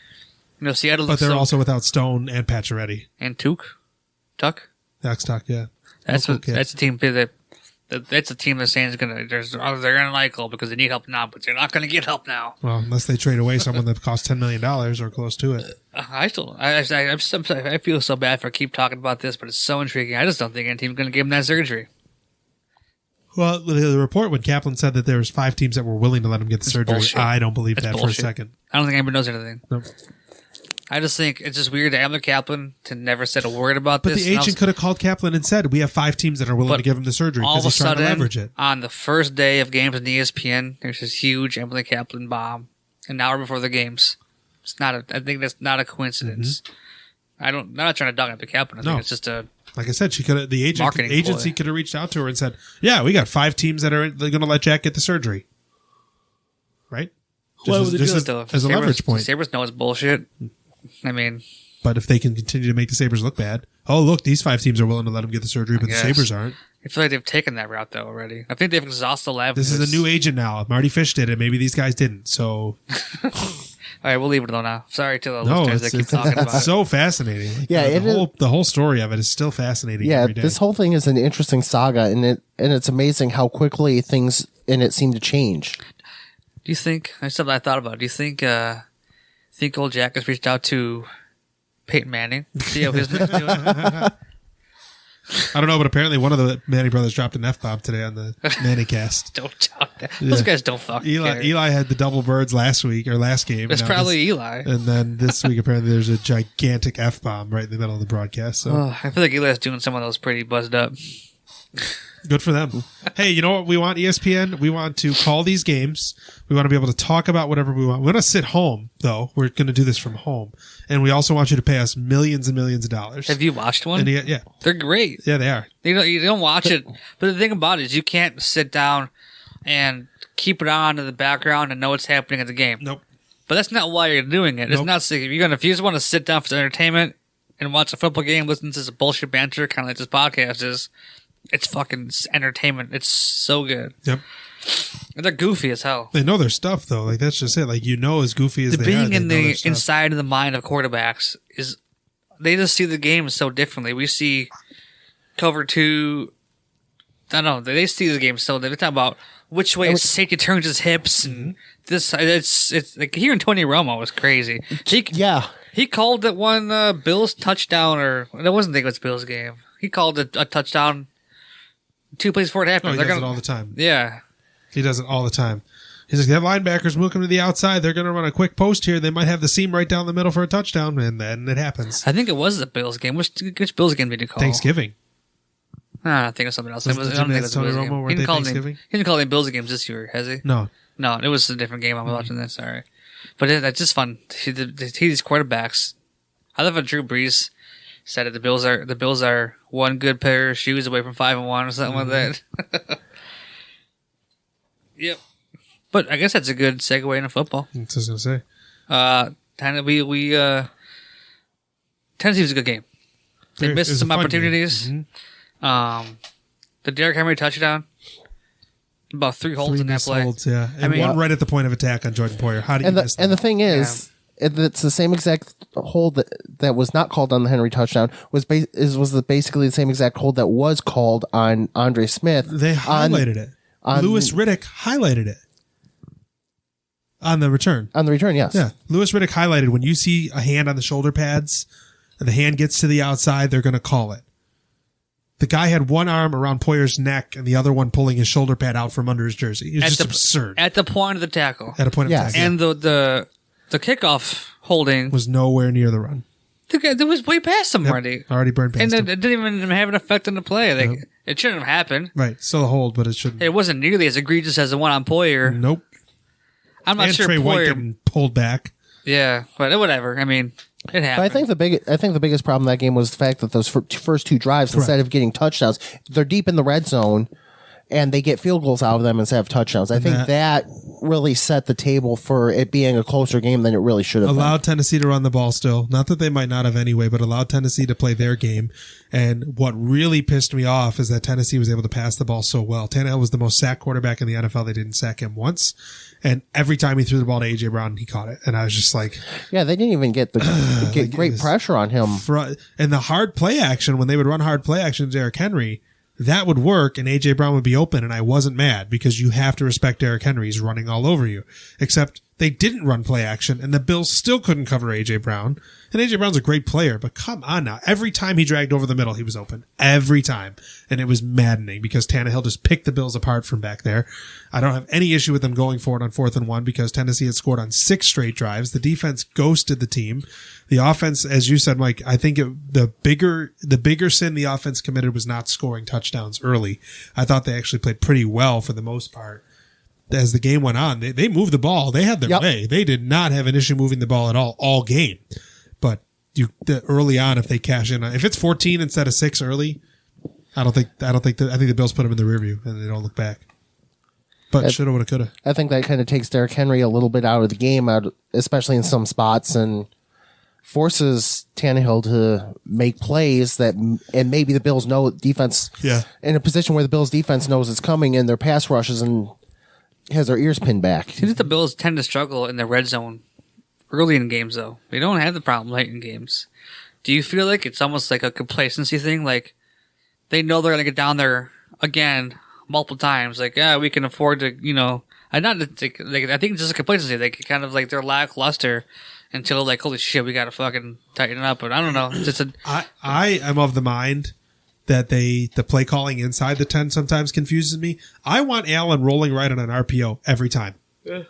B: Seattle.
A: But they're also without Stone and Pacioretty.
B: And Tuck.
A: Tuck, yeah.
B: That's a team that's a team that's saying they're gonna like Eichel because they need help now, but they're not gonna get help now.
A: Well, unless they trade away someone that costs $10 million or close to it.
B: I feel so bad for keep talking about this, but it's so intriguing. I just don't think any team's gonna give him that surgery.
A: Well, the report when Kaplan said that there was 5 teams that were willing to let him get the surgery,
B: bullshit.
A: I don't believe
B: That's
A: that
B: bullshit.
A: for a second.
B: I don't think anybody knows anything.
A: Nope.
B: I just think it's just weird that Emily Kaplan to never said a word about
A: But
B: this.
A: the agent could have called Kaplan and said, we have 5 teams that are willing
B: But
A: to give him the surgery
B: all
A: because
B: of a
A: he's trying to
B: sudden,
A: leverage it.
B: on the first day of games on ESPN, there's this huge Emily Kaplan bomb an hour before the games. I think that's not a coincidence. I'm not trying to dog Emily Kaplan. I think it's just a...
A: Like I said, the agency could have reached out to her and said, yeah, we got 5 teams that are going to let Jack get the surgery. Right? Just as a leverage point.
B: Sabres know it's bullshit. I mean...
A: But if they can continue to make the Sabres look bad, oh, look, these 5 teams are willing to let him get the surgery, but the Sabres aren't.
B: I feel like they've taken that route, though, already. I think they've exhausted the avenues.
A: This is a new agent now. Marty Fish did it. Maybe these guys didn't. So...
B: All right, we'll leave it alone now. Sorry to the listeners that keep talking about it.
A: It's so fascinating.
C: Yeah,
A: the whole story of it is still fascinating.
C: Yeah,
A: every day.
C: this whole thing is an interesting saga, and it's amazing how quickly things in it seem to change.
B: Do you think? That's something I thought about. Do you think old Jack has reached out to Peyton Manning? See how his doing?
A: I don't know, but apparently one of the Manning brothers dropped an F-bomb today on the Manning cast.
B: Don't talk that. Those guys don't fucking care.
A: Eli had the double birds last game.
B: It's probably Eli.
A: And then this week, apparently, there's a gigantic F-bomb right in the middle of the broadcast. So
B: I feel like Eli's doing some of those pretty buzzed up.
A: good for them. Hey, you know what we want, ESPN? We want to call these games. We want to be able to talk about whatever we want. We're going to sit home, though. We're going to do this from home. And we also want you to pay us millions and millions of dollars.
B: Have you watched one?
A: Yeah.
B: They're great.
A: Yeah, they are.
B: You don't watch it. But the thing about it is you can't sit down and keep it on in the background and know what's happening at the game.
A: Nope.
B: But that's not why you're doing it. It's
A: Nope.
B: not if you just want to sit down for the entertainment and watch a football game, listen to some bullshit banter, kind of like this podcast is, it's fucking entertainment. It's so good.
A: Yep.
B: And they're goofy as hell.
A: They know their stuff, though. Like, that's just it. Like, as goofy as
B: The
A: they are.
B: being
A: they
B: in
A: know their
B: the
A: stuff.
B: inside of the mind of quarterbacks is they just see the game so differently. We see cover 2. I don't know. They see the game so they talk about which way safety turns his hips and this. It's like hearing Tony Romo was crazy. He called that one Bills touchdown, or it wasn't it was Bills game. He called it a touchdown 2 plays before it happened.
A: He does it all the time.
B: Yeah.
A: He does it all the time. He's like, they have linebackers moving to the outside. They're going to run a quick post here. They might have the seam right down the middle for a touchdown, and then it happens.
B: I think it was the Bills game. Which Bills game did he call?
A: Thanksgiving.
B: I think it was something else. I don't think it was
A: Tony
B: Bills
A: Romo,
B: game.
A: weren't they Thanksgiving?
B: He didn't call any Bills games this year, has he?
A: No,
B: it was a different game. I'm watching this. Sorry. But that's just fun. These quarterbacks. I love how Drew Brees said it. The Bills are one good pair of shoes away from 5-1 or something like that. Yep. But I guess that's a good segue into football.
A: that's what I was going to say.
B: Tennessee was a good game. They missed some opportunities. The Derrick Henry touchdown. About 3 holds in that play.
A: Holds, yeah. And one right at the point of attack on Jordan Poyer. How do you miss that?
C: And the thing is, it's the same exact hold that was not called on the Henry touchdown was basically the same exact hold that was called on Andre Smith.
A: They highlighted it. Louis Riddick highlighted it on the return.
C: On the return, yes.
A: Yeah. Louis Riddick highlighted when you see a hand on the shoulder pads and the hand gets to the outside, they're going to call it. The guy had one arm around Poyer's neck and the other one pulling his shoulder pad out from under his jersey. It was just absurd.
B: At the point of the tackle.
A: At a point of tackle.
B: And the kickoff holding
A: was nowhere near the run.
B: The guy that was way past him already.
A: Already burned past him.
B: And it didn't even have an effect on the play. It shouldn't have happened.
A: Right. Still a hold, but it shouldn't.
B: It wasn't nearly as egregious as the one on Poyer.
A: Nope.
B: I'm not sure
A: Trey
B: Poyer
A: White didn't pulled back.
B: Yeah, but whatever. I mean, it happened.
C: But I think the biggest problem in that game was the fact that those first 2 drives, instead of getting touchdowns, they're deep in the red zone, and they get field goals out of them instead of touchdowns. I think that really set the table for it being a closer game than it really should have
A: allowed Tennessee to run the ball still. Not that they might not have anyway, but allowed Tennessee to play their game. And what really pissed me off is that Tennessee was able to pass the ball so well. Tannehill was the most sacked quarterback in the NFL. They didn't sack him once. And every time he threw the ball to A.J. Brown, he caught it. And I was just like...
C: Yeah, they didn't even get great pressure on him.
A: And the hard play action, when they would run hard play action to Derrick Henry, that would work and A.J. Brown would be open. And I wasn't mad because you have to respect Derrick Henry. He's running all over you. Except They didn't run play action, and the Bills still couldn't cover A.J. Brown. And A.J. Brown's a great player, but come on now. Every time he dragged over the middle, he was open. Every time. And it was maddening because Tannehill just picked the Bills apart from back there. I don't have any issue with them going for it on 4th and 1 because Tennessee had scored on 6 straight drives. The defense ghosted the team. The offense, as you said, Mike, I think the bigger sin the offense committed was not scoring touchdowns early. I thought they actually played pretty well for the most part. As the game went on, they moved the ball. They had their way. They did not have an issue moving the ball at all game. But early on, if they cash in, if it's 14 instead of 6 early, I think the Bills put them in the rear view and they don't look back. But shoulda, woulda, coulda.
C: I think that kind of takes Derrick Henry a little bit out of the game, especially in some spots, and forces Tannehill to make plays and maybe the Bills know defense.
A: Yeah.
C: In a position where the Bills defense knows it's coming and their pass rushes and has their ears pinned back.
B: Seems that the Bills tend to struggle in the red zone early in games, though. They don't have the problem late in games. Do you feel like it's almost like a complacency thing? Like, they know they're going to get down there again multiple times. Like, yeah, we can afford to, I think it's just a complacency. They kind of like, they're lackluster until like, holy shit, we got to fucking tighten it up. But I don't know. It's just
A: I am of the mind that the play calling inside the 10 sometimes confuses me. I want Allen rolling right on an RPO every time. Yeah.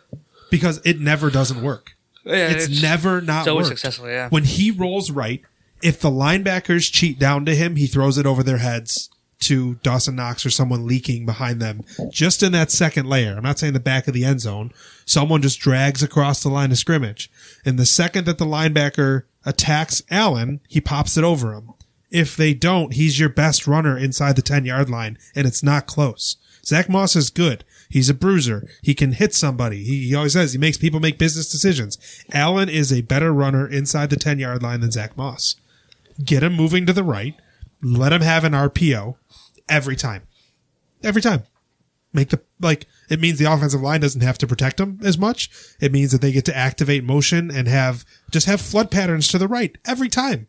A: Because it never doesn't work.
B: Yeah,
A: it's never not
B: so
A: worked.
B: Successful, yeah.
A: When he rolls right, if the linebackers cheat down to him, he throws it over their heads to Dawson Knox or someone leaking behind them just in that second layer. I'm not saying the back of the end zone. Someone just drags across the line of scrimmage. And the second that the linebacker attacks Allen, he pops it over him. If they don't, he's your best runner inside the 10-yard line, and it's not close. Zach Moss is good. He's a bruiser. He can hit somebody. He always says he makes people make business decisions. Allen is a better runner inside the 10-yard line than Zach Moss. Get him moving to the right. Let him have an RPO every time. Every time. It means the offensive line doesn't have to protect him as much. It means that they get to activate motion and have flood patterns to the right every time.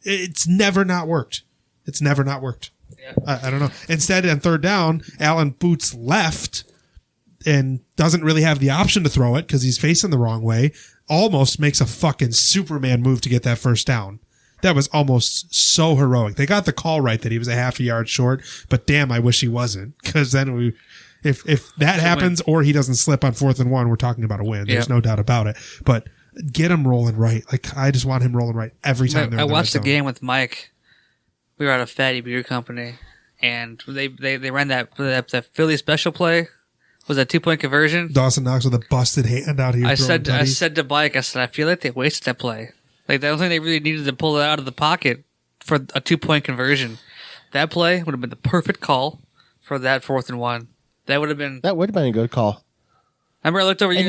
A: It's never not worked. It's never not worked. Yeah. I don't know. Instead, on 3rd down, Allen boots left and doesn't really have the option to throw it because he's facing the wrong way. Almost makes a fucking Superman move to get that 1st down. That was almost so heroic. They got the call right that he was a half a yard short, but damn, I wish he wasn't. Because then if that happens or he doesn't slip on 4th and 1, we're talking about a win. There's no doubt about it. But get him rolling right. Like, I just want him rolling right every time.
B: I watched the game with Mike. We were at a Fatty Beer Company, and they ran that Philly special play. Was that 2-point conversion?
A: Dawson Knox with a busted hand out here.
B: I said to Mike, I feel like they wasted that play. Like, I don't think they really needed to pull it out of the pocket for a 2-point conversion. That play would have been the perfect call for that 4th and 1. That would have been
C: a good call.
B: Remember, I looked over.
C: And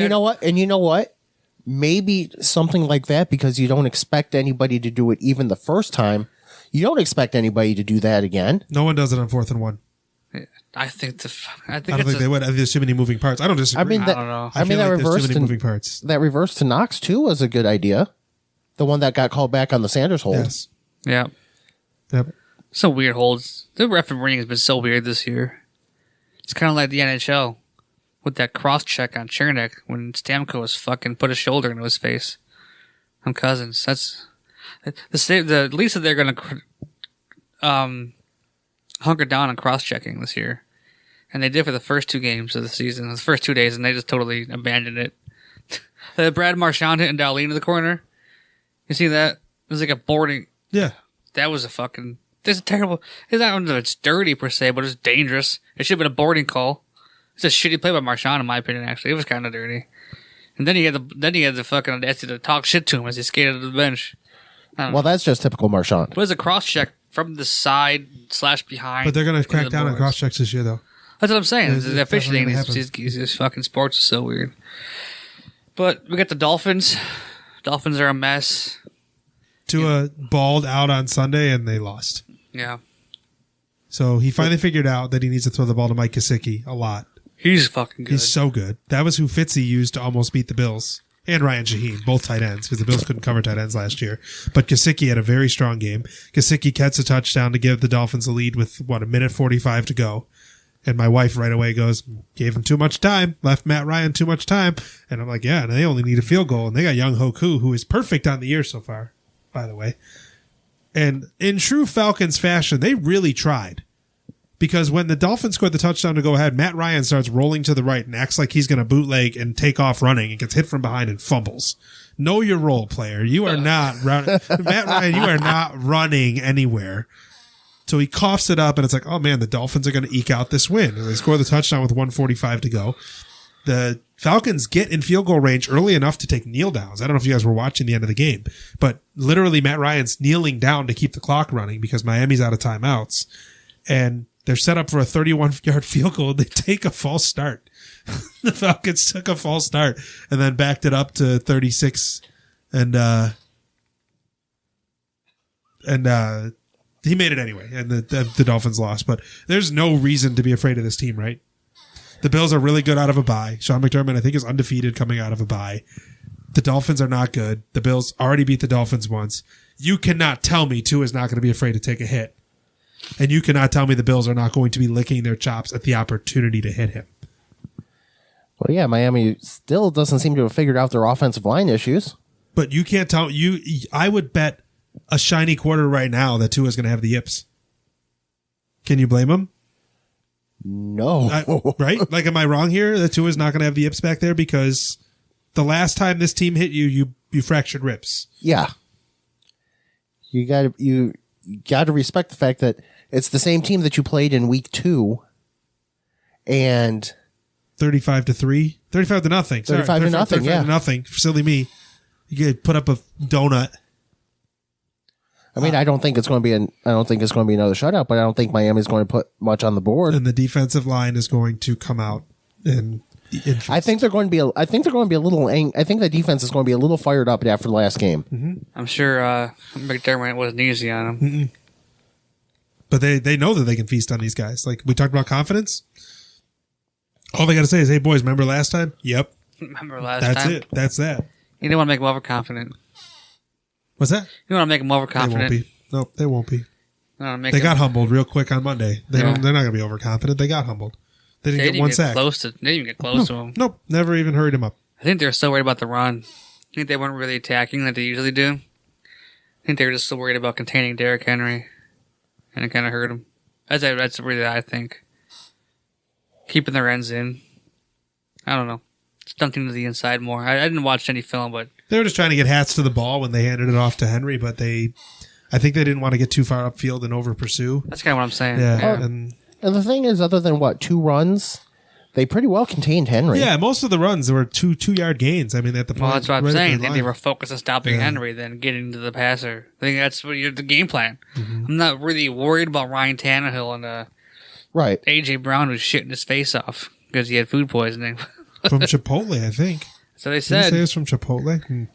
C: you know what? Maybe something like that, because you don't expect anybody to do it even the first time. You don't expect anybody to do that again.
A: No one does it on 4th and 1.
B: I think
A: I don't think they would. There's too many moving parts. I don't disagree.
B: I don't know.
A: I feel
C: that
A: like
C: reverse
A: there's too many moving parts.
C: That reverse to Knox too was a good idea. The one that got called back on the Sanders hold.
A: Yes.
B: Yeah.
A: Yep.
B: Some weird holds. The refereeing has been so weird this year. It's kind of like the NHL with that cross check on Chernik when Stamkos fucking put a shoulder into his face on Cousins. That's the least that they're going to hunker down on cross checking this year, and they did for the first 2 games of the season, the first 2 days, and they just totally abandoned it. The Brad Marchand hitting Darlene in the corner. You see that? It was like a boarding.
A: Yeah.
B: That was a fucking. This is terrible. It's not that it's dirty per se, but it's dangerous. It should have been a boarding call. It's a shitty play by Marchand, in my opinion. Actually, it was kind of dirty. And then he had the fucking audacity to talk shit to him as he skated to the bench.
C: Well, that's just typical Marchand.
B: But it was a cross check from the side / behind.
A: But they're going to crack down on cross checks this year, though.
B: That's what I'm saying. The officiating these fucking sports is so weird. But we got the Dolphins. Dolphins are a mess.
A: Tua balled out on Sunday, and they lost.
B: Yeah.
A: So he finally figured out that he needs to throw the ball to Mike Gesicki a lot.
B: He's fucking good.
A: He's so good. That was who Fitzy used to almost beat the Bills. And Ryan Shaheen, both tight ends, because the Bills couldn't cover tight ends last year. But Gesicki had a very strong game. Gesicki gets a touchdown to give the Dolphins a lead with, 1:45 to go. And my wife right away goes, gave him too much time, left Matt Ryan too much time. And I'm like, yeah, and they only need a field goal. And they got Young Hoku, who is perfect on the year so far, by the way. And in true Falcons fashion, they really tried. Because when the Dolphins scored the touchdown to go ahead, Matt Ryan starts rolling to the right and acts like he's going to bootleg and take off running and gets hit from behind and fumbles. Know your role, player. You are not running. Matt Ryan, you are not running anywhere. So he coughs it up, and it's like, oh, man, the Dolphins are going to eke out this win. And they score the touchdown with 1:45 to go. The Falcons get in field goal range early enough to take kneel downs. I don't know if you guys were watching the end of the game, but literally Matt Ryan's kneeling down to keep the clock running because Miami's out of timeouts. And they're set up for a 31-yard field goal. They take a false start. The Falcons took a false start and then backed it up to 36. And he made it anyway, and the Dolphins lost. But there's no reason to be afraid of this team, right? The Bills are really good out of a bye. Sean McDermott, I think, is undefeated coming out of a bye. The Dolphins are not good. The Bills already beat the Dolphins once. You cannot tell me Tua is not going to be afraid to take a hit. And you cannot tell me the Bills are not going to be licking their chops at the opportunity to hit him.
C: Well, yeah, Miami still doesn't seem to have figured out their offensive line issues.
A: But you can't tell. I would bet a shiny quarter right now that Tua is going to have the yips. Can you blame him?
C: No.
A: Right? Like, am I wrong here that Tua is not going to have the yips back there? Because the last time this team hit you fractured ribs.
C: Yeah. You got to respect the fact that it's the same team that you played in week 2, and
A: 35-3, 35-0.
C: 35-0. Yeah,
A: 35-0. Silly me. You could put up a donut.
C: I mean, I don't think it's going to be another shutout, but I don't think Miami's going to put much on the board.
A: And the defensive line is going to come out and.
C: I think they're going to be. I think the defense is going to be a little fired up after the last game.
A: Mm-hmm.
B: I'm sure McDermott wasn't easy on him.
A: Mm-mm. But they know that they can feast on these guys. Like we talked about confidence. All they got to say is, "Hey boys, remember last time?" Yep.
B: Remember last time?
A: That's it. That's that.
B: You don't want to make them overconfident.
A: What's that?
B: You don't want to make them overconfident.
A: They won't be. Nope, they won't be.
B: They
A: got humbled real quick on Monday. They're not going to be overconfident. They got humbled. They didn't get one sack.
B: They didn't even get close to him.
A: Nope, never even hurried him up.
B: I think they were so worried about the run. I think they weren't really attacking like they usually do. I think they were just so worried about containing Derrick Henry, and it kind of hurt them. That's really I think. Keeping their ends in. I don't know. Stunting to the inside more. I didn't watch any film, but
A: they were just trying to get hats to the ball when they handed it off to Henry, but I think they didn't want to get too far upfield and over pursue.
B: That's kind of what I'm saying.
A: Yeah.
C: And the thing is, other than 2 runs, they pretty well contained Henry.
A: Yeah, most of the runs were 2-yard gains. I mean, at the point.
B: Well, that's what I'm
A: right
B: saying. I think they were focused on stopping Henry than getting to the passer. I think that's the game plan. Mm-hmm. I'm not really worried about Ryan Tannehill and
C: right.
B: A.J. Brown who's shitting his face off because he had food poisoning.
A: From Chipotle, I think.
B: So they said.
A: Did you say it was from Chipotle?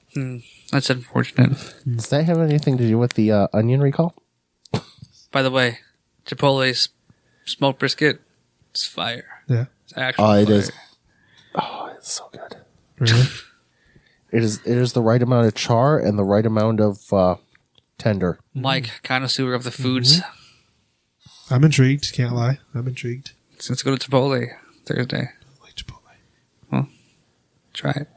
B: That's unfortunate.
C: Does that have anything to do with the onion recall?
B: By the way, Chipotle's smoked brisket, it's fire.
A: Yeah.
B: It's actually
C: it
B: fire.
C: is. Oh, it's so good.
A: Really?
C: It is the right amount of char and the right amount of tender.
B: Mike, connoisseur of the foods.
A: Mm-hmm. I'm intrigued. Can't lie. I'm intrigued.
B: So let's go to Chipotle Thursday.
A: I like Chipotle.
B: Well, try it.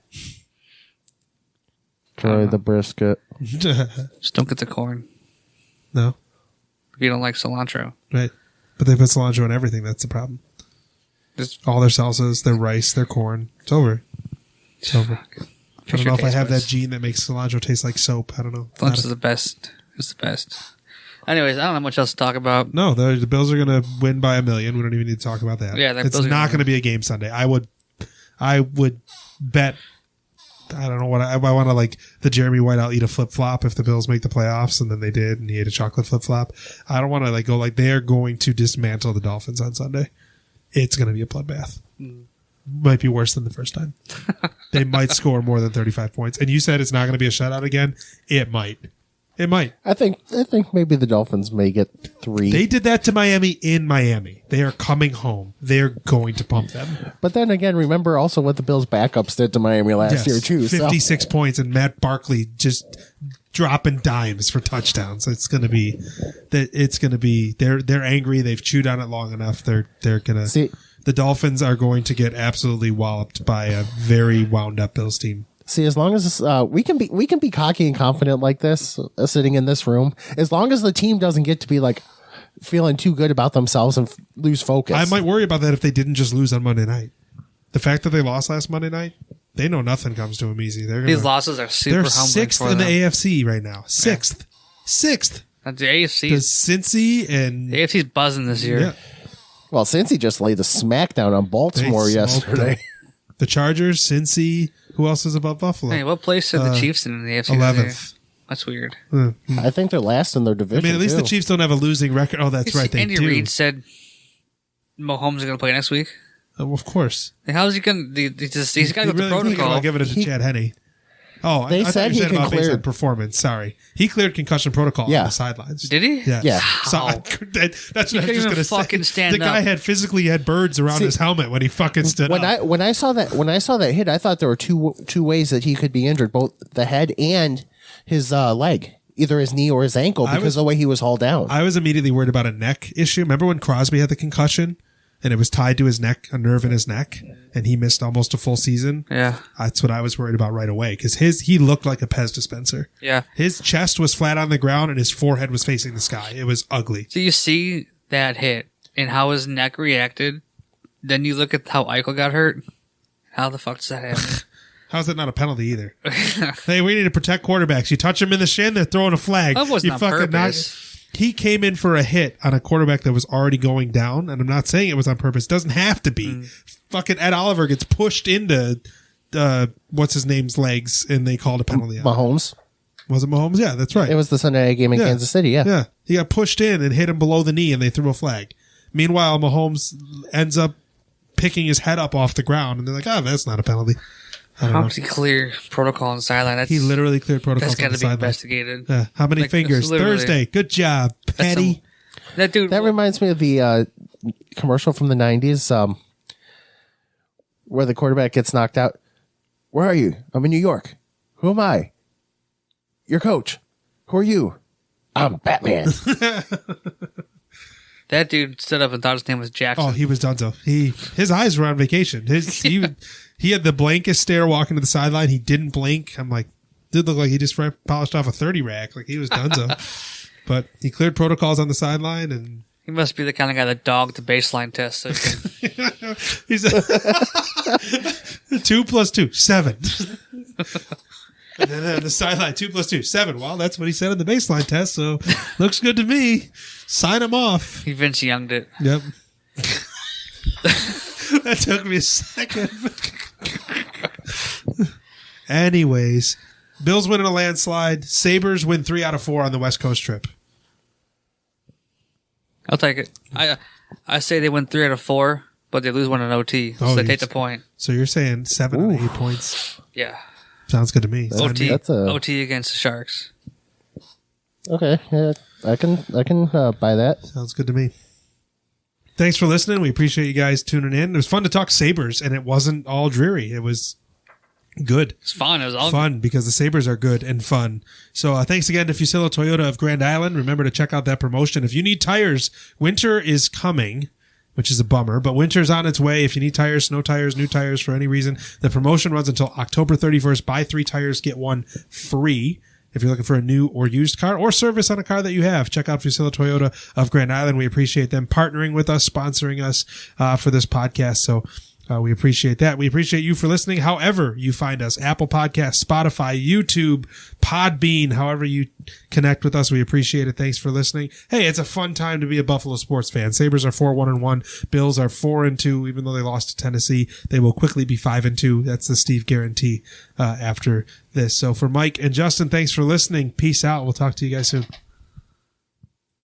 C: Try the brisket.
B: Just don't get the corn.
A: No.
B: If you don't like cilantro.
A: Right. But they put cilantro in everything. That's the problem.
B: Just
A: all their salsas, their rice, their corn. It's over. It's over. I don't know if I have that gene that makes cilantro taste like soap. I don't know.
B: Lunch is the best. It's the best. Anyways, I don't have much else to talk about.
A: No, the Bills are going to win by 1 million. We don't even need to talk about that.
B: Yeah,
A: it's not going to be a game Sunday. I would bet. I don't know what I want to like the Jeremy White. I'll eat a flip flop if the Bills make the playoffs, and then they did, and he ate a chocolate flip flop. I don't want to go like they are going to dismantle the Dolphins on Sunday. It's going to be a bloodbath. Might be worse than the first time. They might score more than 35 points. And you said it's not going to be a shutout again. It might. It might.
C: I think maybe the Dolphins may get 3.
A: They did that to Miami in Miami. They are coming home. They're going to pump them.
C: But then again, remember also what the Bills' backups did to Miami last year too.
A: 56 points, and Matt Barkley just dropping dimes for touchdowns. It's going to be that. It's going to be. They're angry. They've chewed on it long enough. They're going to. The Dolphins are going to get absolutely walloped by a very wound up Bills team.
C: See, as long as we can be cocky and confident like this, sitting in this room, as long as the team doesn't get to be like feeling too good about themselves and lose focus.
A: I might worry about that if they didn't just lose on Monday night. The fact that they lost last Monday night, they know nothing comes to them easy.
B: These losses are super humbling.
A: They're sixth in the AFC right now. Sixth.
B: That's the AFC.
A: The Cincy and
B: the AFC's buzzing this year.
A: Yeah.
C: Well, Cincy just laid a smackdown on Baltimore yesterday.
A: The Chargers, Cincy. Who else is above Buffalo?
B: Hey, what place are the Chiefs in the AFC?
A: 11th.
B: That's weird.
C: I think they're last in their division.
A: I mean, at least
C: too.
A: the Chiefs don't have a losing record. Oh, that's right. They
B: Andy
A: do.
B: Reid said Mahomes is going to play next week.
A: Of course.
B: And how is he going to? He's got to go with the protocol.
A: I'll give it to Chad Henne. Oh,
C: They
A: I thought
C: said
A: you
C: he
A: said about
C: cleared-
A: based on performance. Sorry, he cleared concussion protocol on
C: Yeah.
A: the sidelines.
B: Did he?
A: Yeah.
C: Yeah.
A: So
B: How?
A: that's what I was just
B: couldn't
A: going
B: even
A: to
B: fucking
A: say.
B: stand
A: The guy
B: up.
A: had physically had birds around his helmet when he fucking stood
C: when
A: up.
C: I saw that hit, I thought there were two ways that he could be injured, both the head and his leg, either his knee or his ankle, because of the way he was hauled down.
A: I was immediately worried about a neck issue. Remember when Crosby had the concussion and it was tied to his neck, a nerve in his neck, and he missed almost a full season?
B: Yeah.
A: That's what I was worried about right away because he looked like a Pez dispenser.
B: Yeah.
A: His chest was flat on the ground and his forehead was facing the sky. It was ugly.
B: So you see that hit and how his neck reacted. Then you look at how Eichel got hurt. How the fuck does that happen?
A: How's that not a penalty either? Hey, we need to protect quarterbacks. You touch them in the shin, they're throwing a flag.
B: That wasn't
A: you
B: on
A: fucking
B: purpose.
A: He came in for a hit on a quarterback that was already going down, and I'm not saying it was on purpose. It doesn't have to be. Fucking Ed Oliver gets pushed into what's his name's legs, and they called a penalty on it.
C: Mahomes.
A: Was it Mahomes? Yeah, that's right.
C: It was the Sunday night game in
A: Yeah.
C: Kansas City. Yeah.
A: Yeah, he got pushed in and hit him below the knee, and they threw a flag. Meanwhile, Mahomes ends up picking his head up off the ground, and they're like, "Oh, that's not a penalty." I don't
B: How
A: know.
B: does he clear protocol on the sideline?
A: He literally cleared protocols
B: That's
A: on
B: got
A: the
B: to be
A: sideline.
B: investigated.
A: Yeah. How many
B: Like,
A: fingers?
B: literally.
A: Thursday. Good job, Patty.
B: That dude.
C: That reminds me of the commercial from the 90s where the quarterback gets knocked out. Where are you? I'm in New York. Who am I? Your coach. Who are you? I'm Batman.
B: That dude stood up and thought his name was Jackson.
A: Oh, he was donezo. His eyes were on vacation. He had the blankest stare walking to the sideline. He didn't blink. I'm like, did look like he just polished off a 30 rack. Like he was donezo. But he cleared protocols on the sideline, and
B: He must be the kind of guy that dogged the baseline test. So he can-
A: he's 2 + 2, 7. And then on the sideline, 2 + 2, 7. Well, that's what he said in the baseline test. So looks good to me. Sign him off.
B: he Vince Young'd it.
A: Yep. That took me a second. Anyways, Bills win in a landslide. Sabres win 3 out of 4 on the West Coast trip.
B: I'll take it. I say they win 3 out of 4, but they lose 1 in OT. So
A: Oh,
B: they
A: you-
B: take the point.
A: So you're saying 7 out of 8 points.
B: Yeah.
A: Sounds good to me. Sign
B: OT.
A: me.
C: That's a-
B: OT against the Sharks.
C: Okay. Yeah, I can buy that.
A: Sounds good to me. Thanks for listening. We appreciate you guys tuning in. It was fun to talk Sabres, and it wasn't all dreary. It was good.
B: It's fun. It was all
A: Fun because the Sabres are good and fun. So thanks again to Fuccillo Toyota of Grand Island. Remember to check out that promotion. If you need tires, winter is coming, which is a bummer, but winter's on its way. If you need tires, snow tires, new tires for any reason, the promotion runs until October 31st. Buy 3 tires, get 1 free. If you're looking for a new or used car or service on a car that you have, check out Fuccillo Toyota of Grand Island. We appreciate them partnering with us, sponsoring us for this podcast. So we appreciate that. We appreciate you for listening. However you find us, Apple Podcasts, Spotify, YouTube, Podbean, however you connect with us, we appreciate it. Thanks for listening. Hey, it's a fun time to be a Buffalo sports fan. Sabres are 4-1-1. Bills are 4-2. Even though they lost to Tennessee, they will quickly be 5-2. That's the Steve guarantee after this. So for Mike and Justin, thanks for listening. Peace out. We'll talk to you guys soon.